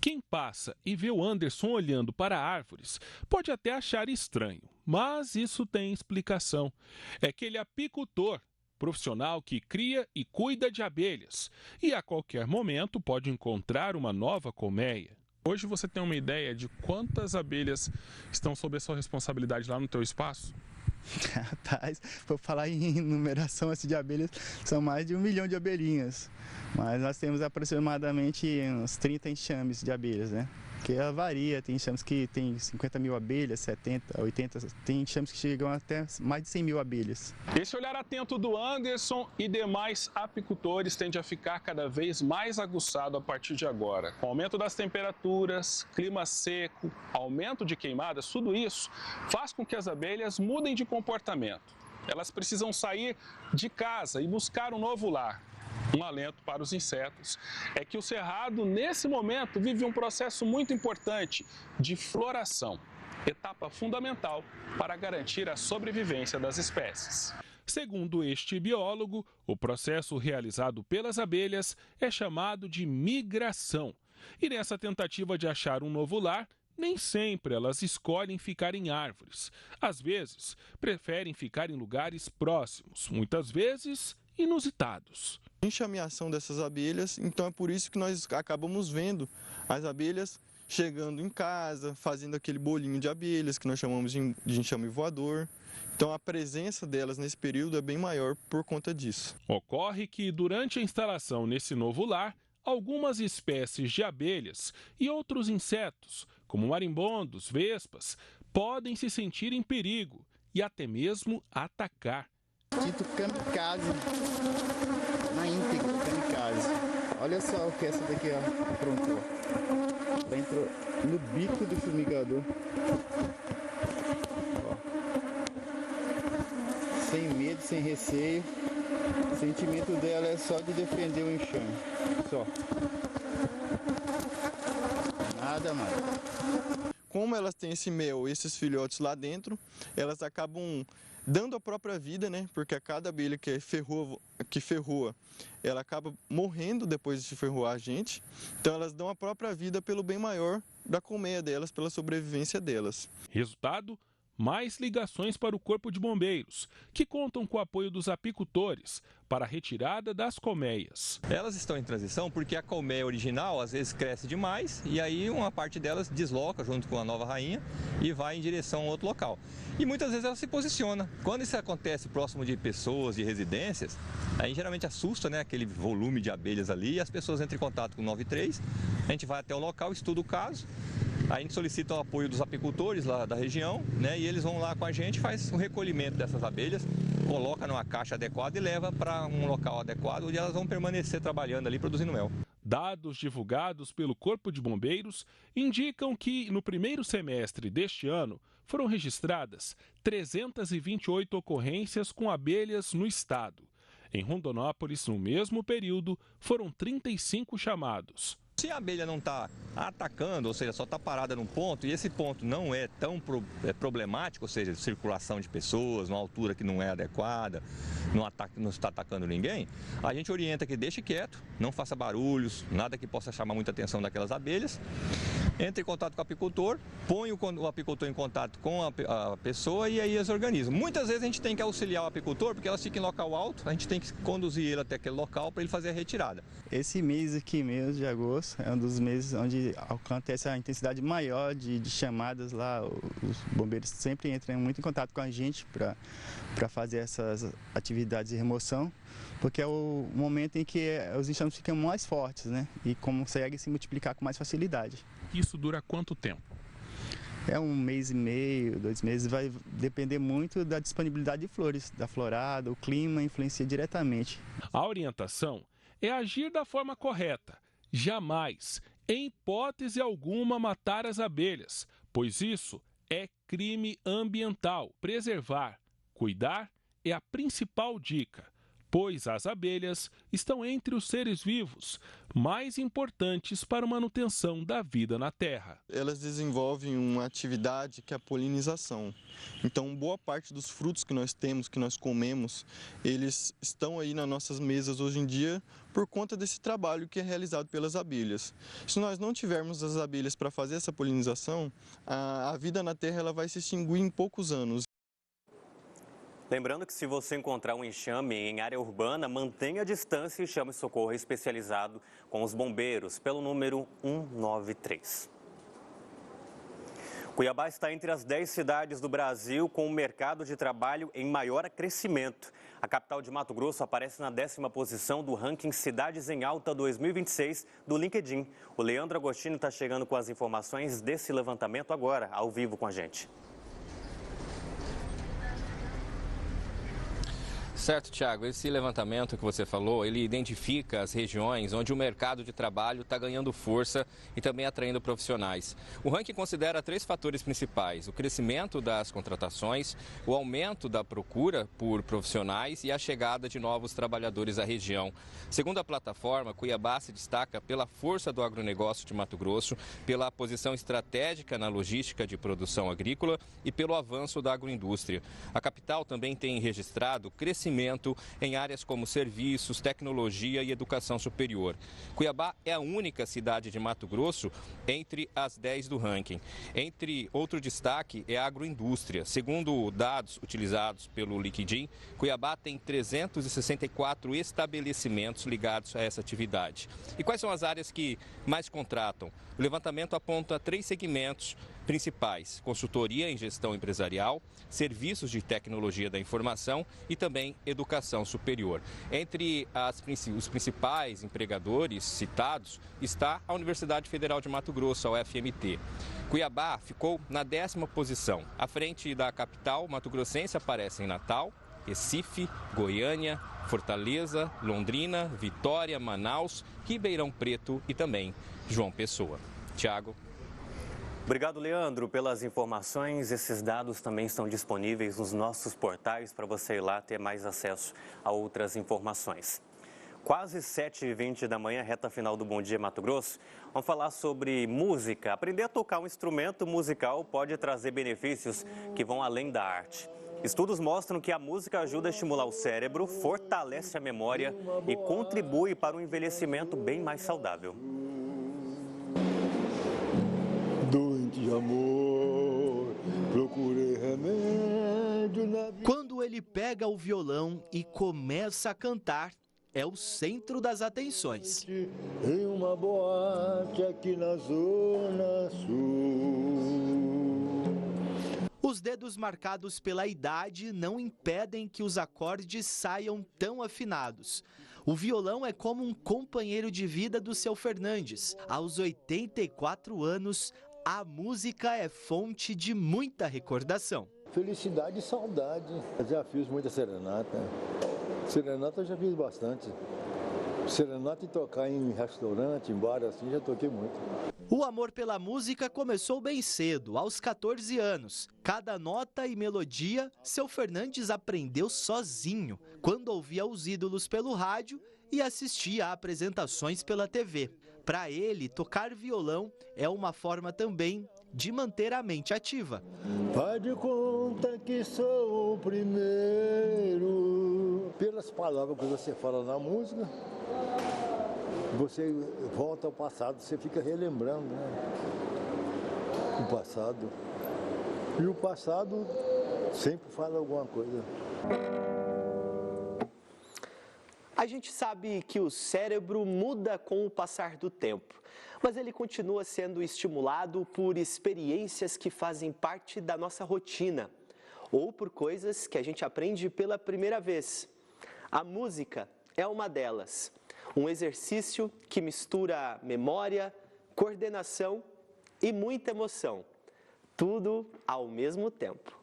Quem passa e vê o Anderson olhando para árvores pode até achar estranho, mas isso tem explicação. É que ele é apicultor, profissional que cria e cuida de abelhas e a qualquer momento pode encontrar uma nova colmeia. Hoje você tem uma ideia de quantas abelhas estão sob a sua responsabilidade lá no teu espaço? Rapaz, vou falar em numeração assim, de abelhas, são mais de 1 milhão de abelhinhas. Mas nós temos aproximadamente uns 30 enxames de abelhas, né? Porque ela varia, tem enxames que tem 50 mil abelhas, 70, 80, tem enxames que chegam até mais de 100 mil abelhas. Esse olhar atento do Anderson e demais apicultores tende a ficar cada vez mais aguçado a partir de agora. Com o aumento das temperaturas, clima seco, aumento de queimadas, tudo isso faz com que as abelhas mudem de comportamento. Elas precisam sair de casa e buscar um novo lar. Um alento para os insetos é que o cerrado, nesse momento, vive um processo muito importante de floração, etapa fundamental para garantir a sobrevivência das espécies. Segundo este biólogo, o processo realizado pelas abelhas é chamado de migração. E nessa tentativa de achar um novo lar, nem sempre elas escolhem ficar em árvores. Às vezes, preferem ficar em lugares próximos, muitas vezes inusitados. Enxameação dessas abelhas, então é por isso que nós acabamos vendo as abelhas chegando em casa, fazendo aquele bolinho de abelhas que nós chamamos de enxame voador. Então a presença delas nesse período é bem maior por conta disso. Ocorre que durante a instalação nesse novo lar, algumas espécies de abelhas e outros insetos, como marimbondos, vespas, podem se sentir em perigo e até mesmo atacar. Dito kamikaze, na íntegra, kamikaze. Olha só o que essa daqui aprontou. Ela entrou no bico do fumigador. Ó. Sem medo, sem receio. O sentimento dela é só de defender o enxame. Só. Nada mais. Como elas têm esse mel, esses filhotes lá dentro, elas acabam dando a própria vida, né? Porque a cada abelha que ferroa, ela acaba morrendo depois de ferroar a gente. Então elas dão a própria vida pelo bem maior da colmeia delas, pela sobrevivência delas. Resultado? Mais ligações para o Corpo de Bombeiros, que contam com o apoio dos apicultores para a retirada das colmeias. Elas estão em transição porque a colmeia original às vezes cresce demais e aí uma parte delas desloca junto com a nova rainha e vai em direção a outro local. E muitas vezes ela se posiciona. Quando isso acontece próximo de pessoas, de residências, aí geralmente assusta, né, aquele volume de abelhas ali e as pessoas entram em contato com o 93, a gente vai até o local, estuda o caso. A gente solicita o apoio dos apicultores lá da região, né, e eles vão lá com a gente, faz o recolhimento dessas abelhas, coloca numa caixa adequada e leva para um local adequado, onde elas vão permanecer trabalhando ali, produzindo mel. Dados divulgados pelo Corpo de Bombeiros indicam que, no primeiro semestre deste ano, foram registradas 328 ocorrências com abelhas no estado. Em Rondonópolis, no mesmo período, foram 35 chamados. Se a abelha não está atacando, ou seja, só está parada num ponto, e esse ponto não é tão problemático, ou seja, circulação de pessoas, numa altura que não é adequada, não está atacando ninguém, a gente orienta que deixe quieto, não faça barulhos, nada que possa chamar muita atenção daquelas abelhas. Entre em contato com o apicultor, põe o apicultor em contato com a pessoa e aí eles organizam. Muitas vezes a gente tem que auxiliar o apicultor, porque elas ficam em local alto, a gente tem que conduzir ele até aquele local para ele fazer a retirada. Esse mês aqui mesmo, de agosto, é um dos meses onde acontece a intensidade maior de chamadas lá. Os bombeiros sempre entram muito em contato com a gente para fazer essas atividades de remoção, porque é o momento em que os enxames ficam mais fortes, né? E conseguem se multiplicar com mais facilidade. Isso dura quanto tempo? É 1 mês e meio, 2 meses, vai depender muito da disponibilidade de flores, da florada, o clima influencia diretamente. A orientação é agir da forma correta. Jamais, em hipótese alguma, matar as abelhas, pois isso é crime ambiental. Preservar, cuidar é a principal dica, pois as abelhas estão entre os seres vivos mais importantes para a manutenção da vida na Terra. Elas desenvolvem uma atividade que é a polinização. Então, boa parte dos frutos que nós temos, que nós comemos, eles estão aí nas nossas mesas hoje em dia por conta desse trabalho que é realizado pelas abelhas. Se nós não tivermos as abelhas para fazer essa polinização, a vida na Terra ela vai se extinguir em poucos anos. Lembrando que se você encontrar um enxame em área urbana, mantenha a distância e chame o socorro especializado com os bombeiros pelo número 193. Cuiabá está entre as 10 cidades do Brasil com o mercado de trabalho em maior crescimento. A capital de Mato Grosso aparece na 10ª posição do ranking Cidades em Alta 2026 do LinkedIn. O Leandro Agostino está chegando com as informações desse levantamento agora, ao vivo com a gente. Certo, Thiago, esse levantamento que você falou, ele identifica as regiões onde o mercado de trabalho está ganhando força e também atraindo profissionais. O ranking considera 3 fatores principais: o crescimento das contratações, o aumento da procura por profissionais e a chegada de novos trabalhadores à região. Segundo a plataforma, Cuiabá se destaca pela força do agronegócio de Mato Grosso, pela posição estratégica na logística de produção agrícola e pelo avanço da agroindústria. A capital também tem registrado crescimento em áreas como serviços, tecnologia e educação superior. Cuiabá é a única cidade de Mato Grosso entre as 10 do ranking. Outro destaque é a agroindústria. Segundo dados utilizados pelo LinkedIn, Cuiabá tem 364 estabelecimentos ligados a essa atividade. E quais são as áreas que mais contratam? O levantamento aponta 3 segmentos principais: consultoria em gestão empresarial, serviços de tecnologia da informação e também educação superior. Entre os principais empregadores citados está a Universidade Federal de Mato Grosso, a UFMT. Cuiabá ficou na 10ª posição. À frente da capital mato-grossense aparecem Natal, Recife, Goiânia, Fortaleza, Londrina, Vitória, Manaus, Ribeirão Preto e também João Pessoa. Thiago. Obrigado, Leandro, pelas informações. Esses dados também estão disponíveis nos nossos portais para você ir lá ter mais acesso a outras informações. Quase 7h20 da manhã, reta final do Bom Dia Mato Grosso. Vamos falar sobre música. Aprender a tocar um instrumento musical pode trazer benefícios que vão além da arte. Estudos mostram que a música ajuda a estimular o cérebro, fortalece a memória e contribui para um envelhecimento bem mais saudável. De amor, procurei remédio na vida. Quando ele pega o violão e começa a cantar, é o centro das atenções. Em uma boate aqui na Zona Sul. Os dedos marcados pela idade não impedem que os acordes saiam tão afinados. O violão é como um companheiro de vida do seu Fernandes. Aos 84 anos, a música é fonte de muita recordação. Felicidade e saudade. Eu já fiz muita serenata. Serenata eu já fiz bastante. Serenata e tocar em restaurante, em bar, assim, já toquei muito. O amor pela música começou bem cedo, aos 14 anos. Cada nota e melodia, seu Fernandes aprendeu sozinho, quando ouvia os ídolos pelo rádio e assistia a apresentações pela TV. Para ele, tocar violão é uma forma também de manter a mente ativa. Faz de conta que sou o primeiro. Pelas palavras que você fala na música, você volta ao passado, você fica relembrando, né? O passado. E o passado sempre fala alguma coisa. A gente sabe que o cérebro muda com o passar do tempo, mas ele continua sendo estimulado por experiências que fazem parte da nossa rotina ou por coisas que a gente aprende pela primeira vez. A música é uma delas, um exercício que mistura memória, coordenação e muita emoção, tudo ao mesmo tempo.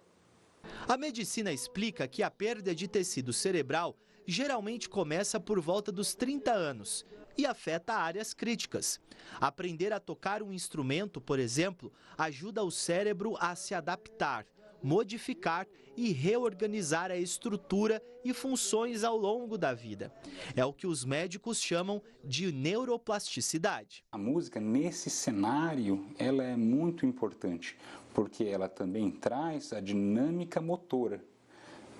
A medicina explica que a perda de tecido cerebral geralmente começa por volta dos 30 anos e afeta áreas críticas. Aprender a tocar um instrumento, por exemplo, ajuda o cérebro a se adaptar, modificar e reorganizar a estrutura e funções ao longo da vida. É o que os médicos chamam de neuroplasticidade. A música, nesse cenário, ela é muito importante, porque ela também traz a dinâmica motora.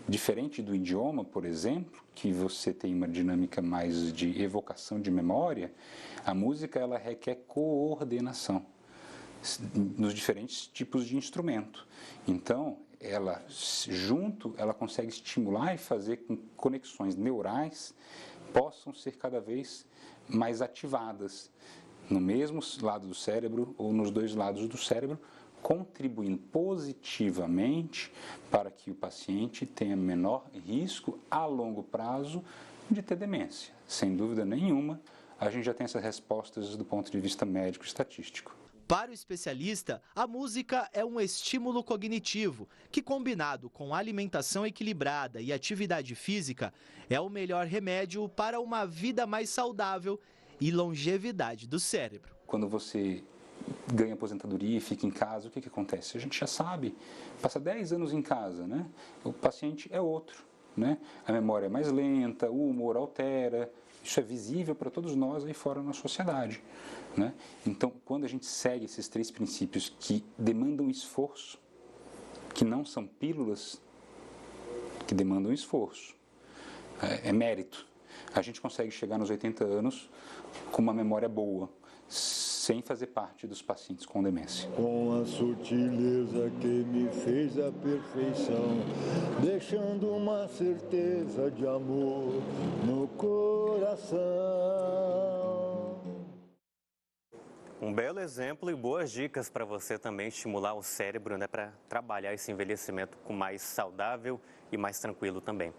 Diferente do idioma, por exemplo, que você tem uma dinâmica mais de evocação de memória, a música ela requer coordenação nos diferentes tipos de instrumento. Então, ela consegue estimular e fazer com que conexões neurais possam ser cada vez mais ativadas no mesmo lado do cérebro ou nos dois lados do cérebro, contribuindo positivamente para que o paciente tenha menor risco a longo prazo de ter demência. Sem dúvida nenhuma, a gente já tem essas respostas do ponto de vista médico e estatístico. Para o especialista, a música é um estímulo cognitivo que, combinado com alimentação equilibrada e atividade física, é o melhor remédio para uma vida mais saudável e longevidade do cérebro. Quando você ganha aposentadoria e fica em casa, o que acontece? A gente já sabe, passa 10 anos em casa, né? O paciente é outro, né? A memória é mais lenta, o humor altera. Isso é visível para todos nós aí fora na sociedade, né? Então, quando a gente segue esses 3 princípios que demandam esforço, que não são pílulas, que demandam esforço, é mérito, a gente consegue chegar nos 80 anos com uma memória boa, sem fazer parte dos pacientes com demência. Com a sutileza que me fez a perfeição, deixando uma certeza de amor no coração. Um belo exemplo e boas dicas para você também estimular o cérebro, né, para trabalhar esse envelhecimento com mais saudável e mais tranquilo também.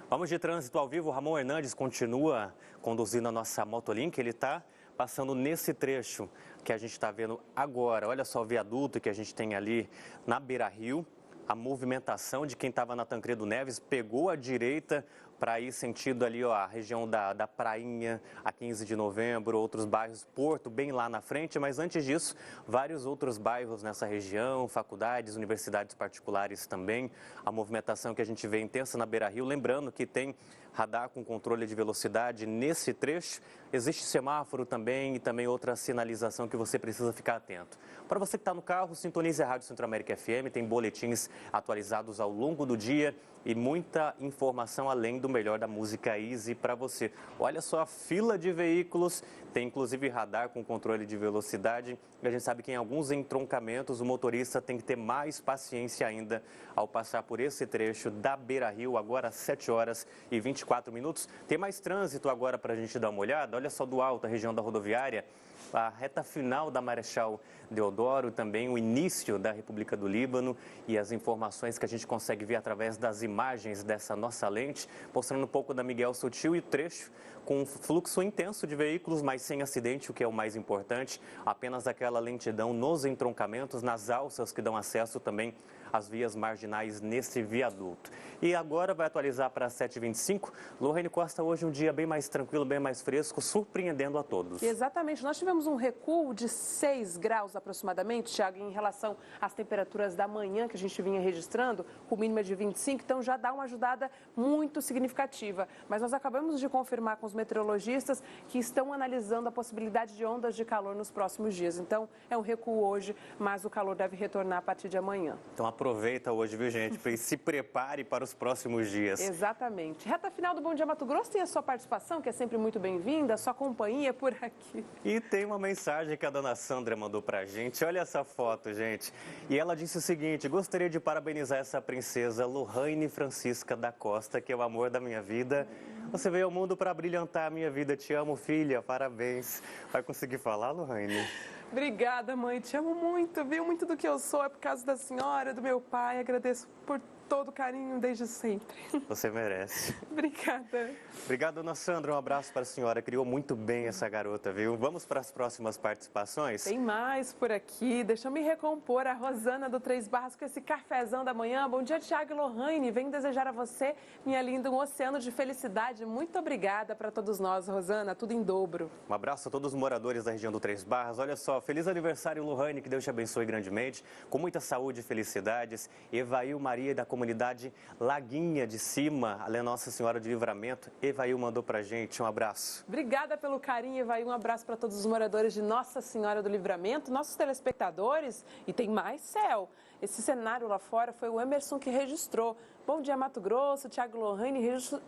Vamos de trânsito ao vivo. O Ramon Hernandes continua conduzindo a nossa Motolink. Ele está passando nesse trecho que a gente está vendo agora. Olha só o viaduto que a gente tem ali na Beira-Rio. A movimentação de quem estava na Tancredo Neves pegou a direita para ir sentido ali, ó, a região da Prainha, a 15 de novembro, outros bairros, Porto, bem lá na frente. Mas antes disso, vários outros bairros nessa região, faculdades, universidades particulares também. A movimentação que a gente vê intensa na Beira-Rio. Lembrando que tem radar com controle de velocidade nesse trecho. Existe semáforo também e também outra sinalização que você precisa ficar atento. Para você que está no carro, sintonize a Rádio Centro-América FM, tem boletins atualizados ao longo do dia e muita informação além do melhor da música Easy para você. Olha só a fila de veículos, tem inclusive radar com controle de velocidade. E a gente sabe que em alguns entroncamentos o motorista tem que ter mais paciência ainda ao passar por esse trecho da Beira-Rio, agora às 7 horas e 24 minutos. Tem mais trânsito agora para a gente dar uma olhada. Olha só do alto, a região da rodoviária, a reta final da Marechal Deodoro, também o início da República do Líbano e as informações que a gente consegue ver através das imagens dessa nossa lente, mostrando um pouco da Miguel Sutil e trecho com fluxo intenso de veículos, mas sem acidente, o que é o mais importante, apenas aquela lentidão nos entroncamentos, nas alças que dão acesso também às vias marginais nesse viaduto. E agora vai atualizar para 7h25. Lohane Costa, hoje um dia bem mais tranquilo, bem mais fresco, surpreendendo a todos. Exatamente, nós tivemos um recuo de 6 graus aproximadamente, Thiago, em relação às temperaturas da manhã que a gente vinha registrando, com mínima de 25, então já dá uma ajudada muito significativa. Mas nós acabamos de confirmar com os meteorologistas que estão analisando a possibilidade de ondas de calor nos próximos dias. Então é um recuo hoje, mas o calor deve retornar a partir de amanhã. Então aproveita hoje, viu, gente? E se prepare para os próximos dias. Exatamente. Reta final do Bom Dia Mato Grosso tem a sua participação, que é sempre muito bem-vinda, a sua companhia por aqui. E tem uma mensagem que a dona Sandra mandou pra gente. Olha essa foto, gente. E ela disse o seguinte: gostaria de parabenizar essa princesa Lohane Francisca da Costa, que é o amor da minha vida. Você veio ao mundo para brilhantar a minha vida. Te amo, filha. Parabéns. Vai conseguir falar, Lohane? Obrigada, mãe. Te amo muito, viu? Muito do que eu sou é por causa da senhora, do meu pai. Agradeço por todo o carinho desde sempre. Você merece. Obrigada. Obrigado, dona Sandra. Um abraço para a senhora. Criou muito bem essa garota, viu? Vamos para as próximas participações? Tem mais por aqui. Deixa eu me recompor. A Rosana do Três Barras com esse cafezão da manhã. Bom dia, Thiago e Lohane. Venho desejar a você, minha linda, um oceano de felicidade. Muito obrigada para todos nós, Rosana. Tudo em dobro. Um abraço a todos os moradores da região do Três Barras. Olha só, feliz aniversário, Lohane. Que Deus te abençoe grandemente. Com muita saúde e felicidades. Evail Maria da comunidade Laguinha de Cima, além Nossa Senhora de Livramento. Evail mandou pra gente, um abraço. Obrigada pelo carinho, Evail. Um abraço para todos os moradores de Nossa Senhora do Livramento, nossos telespectadores. E tem mais céu. Esse cenário lá fora foi o Emerson que registrou. Bom dia, Mato Grosso. Thiago Lohane,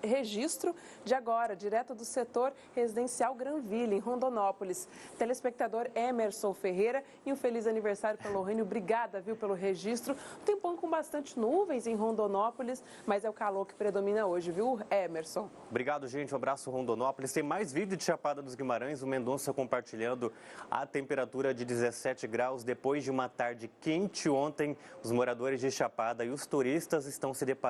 registro de agora, direto do setor residencial Granville, em Rondonópolis. Telespectador Emerson Ferreira, e um feliz aniversário para Lohane. Obrigada, viu, pelo registro. Um tempão com bastante nuvens em Rondonópolis, mas é o calor que predomina hoje, viu, Emerson? Obrigado, gente. Um abraço, Rondonópolis. Tem mais vídeo de Chapada dos Guimarães. O Mendonça compartilhando a temperatura de 17 graus depois de uma tarde quente ontem. Os moradores de Chapada e os turistas estão se deparando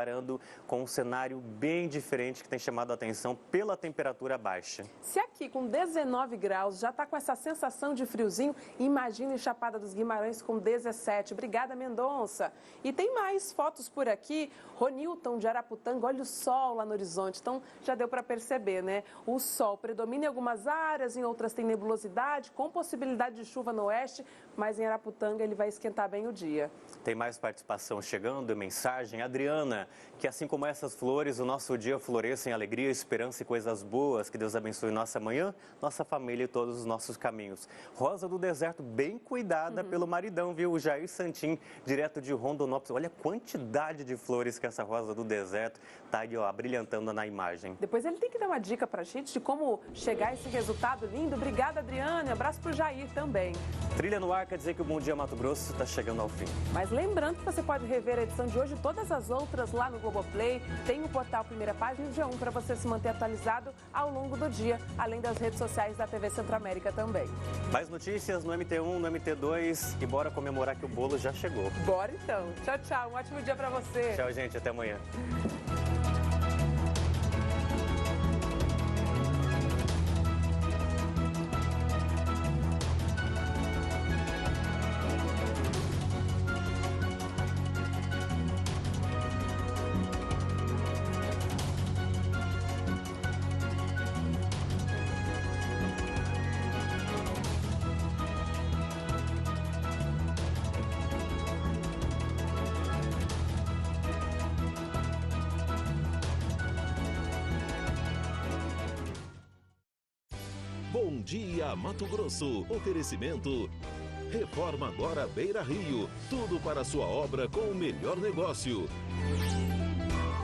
com um cenário bem diferente que tem chamado a atenção pela temperatura baixa. Se aqui com 19 graus já está com essa sensação de friozinho, imagine Chapada dos Guimarães com 17. Obrigada, Mendonça. E tem mais fotos por aqui. Ronilton de Araputanga, olha o sol lá no horizonte. Então já deu para perceber, né? O sol predomina em algumas áreas, em outras tem nebulosidade, com possibilidade de chuva no oeste, mas em Araputanga ele vai esquentar bem o dia. Tem mais participação chegando, mensagem. Adriana, que assim como essas flores, o nosso dia floresça em alegria, esperança e coisas boas. Que Deus abençoe nossa manhã, nossa família e todos os nossos caminhos. Rosa do Deserto, bem cuidada pelo maridão, viu? O Jair Santim, direto de Rondonópolis. Olha a quantidade de flores que essa Rosa do Deserto está aí, ó, brilhantando na imagem. Depois ele tem que dar uma dica pra gente de como chegar a esse resultado lindo. Obrigada, Adriana. Abraço pro Jair também. Trilha no ar quer dizer que o Bom Dia Mato Grosso está chegando ao fim. Mas lembrando que você pode rever a edição de hoje e todas as outras lá no Globoplay. Tem o portal Primeira Página e o G1 para você se manter atualizado ao longo do dia, além das redes sociais da TV Centro-América também. Mais notícias no MT1, no MT2 e bora comemorar que o bolo já chegou. Bora então. Tchau, tchau. Um ótimo dia para você. Tchau, gente. Até amanhã. Bom dia, Mato Grosso. Oferecimento. Reforma agora Beira Rio. Tudo para sua obra com o melhor negócio.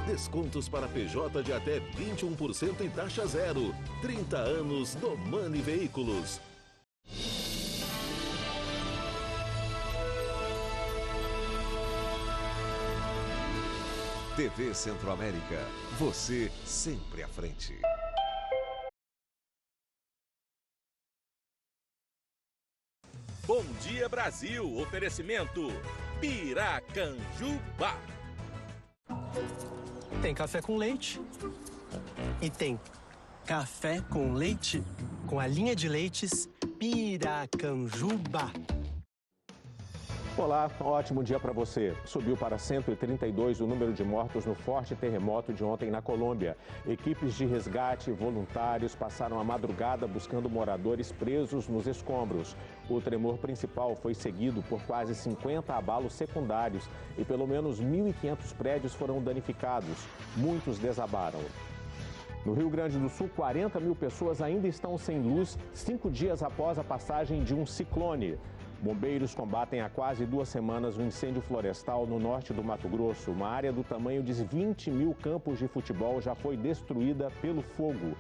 Descontos para PJ de até 21% e taxa zero. 30 anos Domani Veículos. TV Centro-América. Você sempre à frente. Bom dia, Brasil. Oferecimento Piracanjuba. Tem café com leite e tem café com leite com a linha de leites Piracanjuba. Olá, ótimo dia para você. Subiu para 132 o número de mortos no forte terremoto de ontem na Colômbia. Equipes de resgate e voluntários passaram a madrugada buscando moradores presos nos escombros. O tremor principal foi seguido por quase 50 abalos secundários e pelo menos 1.500 prédios foram danificados. Muitos desabaram. No Rio Grande do Sul, 40 mil pessoas ainda estão sem luz 5 dias após a passagem de um ciclone. Bombeiros combatem há quase 2 semanas um incêndio florestal no norte do Mato Grosso. Uma área do tamanho de 20 mil campos de futebol já foi destruída pelo fogo.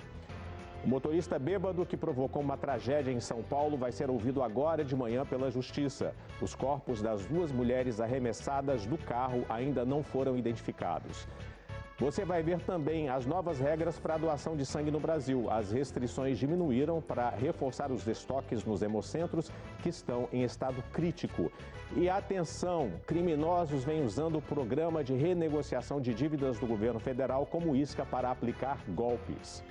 O motorista bêbado que provocou uma tragédia em São Paulo vai ser ouvido agora de manhã pela Justiça. Os corpos das 2 mulheres arremessadas do carro ainda não foram identificados. Você vai ver também as novas regras para a doação de sangue no Brasil. As restrições diminuíram para reforçar os estoques nos hemocentros que estão em estado crítico. E atenção, criminosos vêm usando o programa de renegociação de dívidas do governo federal como isca para aplicar golpes.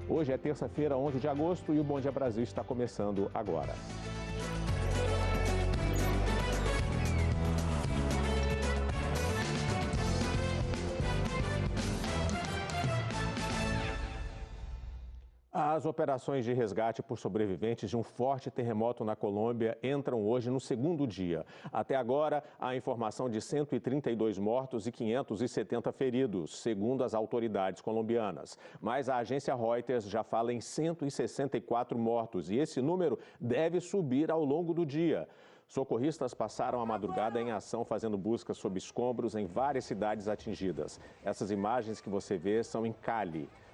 Hoje é terça-feira, 11 de agosto, e o Bom Dia Brasil está começando agora. As operações de resgate por sobreviventes de um forte terremoto na Colômbia entram hoje no 2º dia. Até agora, há informação de 132 mortos e 570 feridos, segundo as autoridades colombianas. Mas a agência Reuters já fala em 164 mortos e esse número deve subir ao longo do dia. Socorristas passaram a madrugada em ação fazendo buscas sob escombros em várias cidades atingidas. Essas imagens que você vê são em Cali.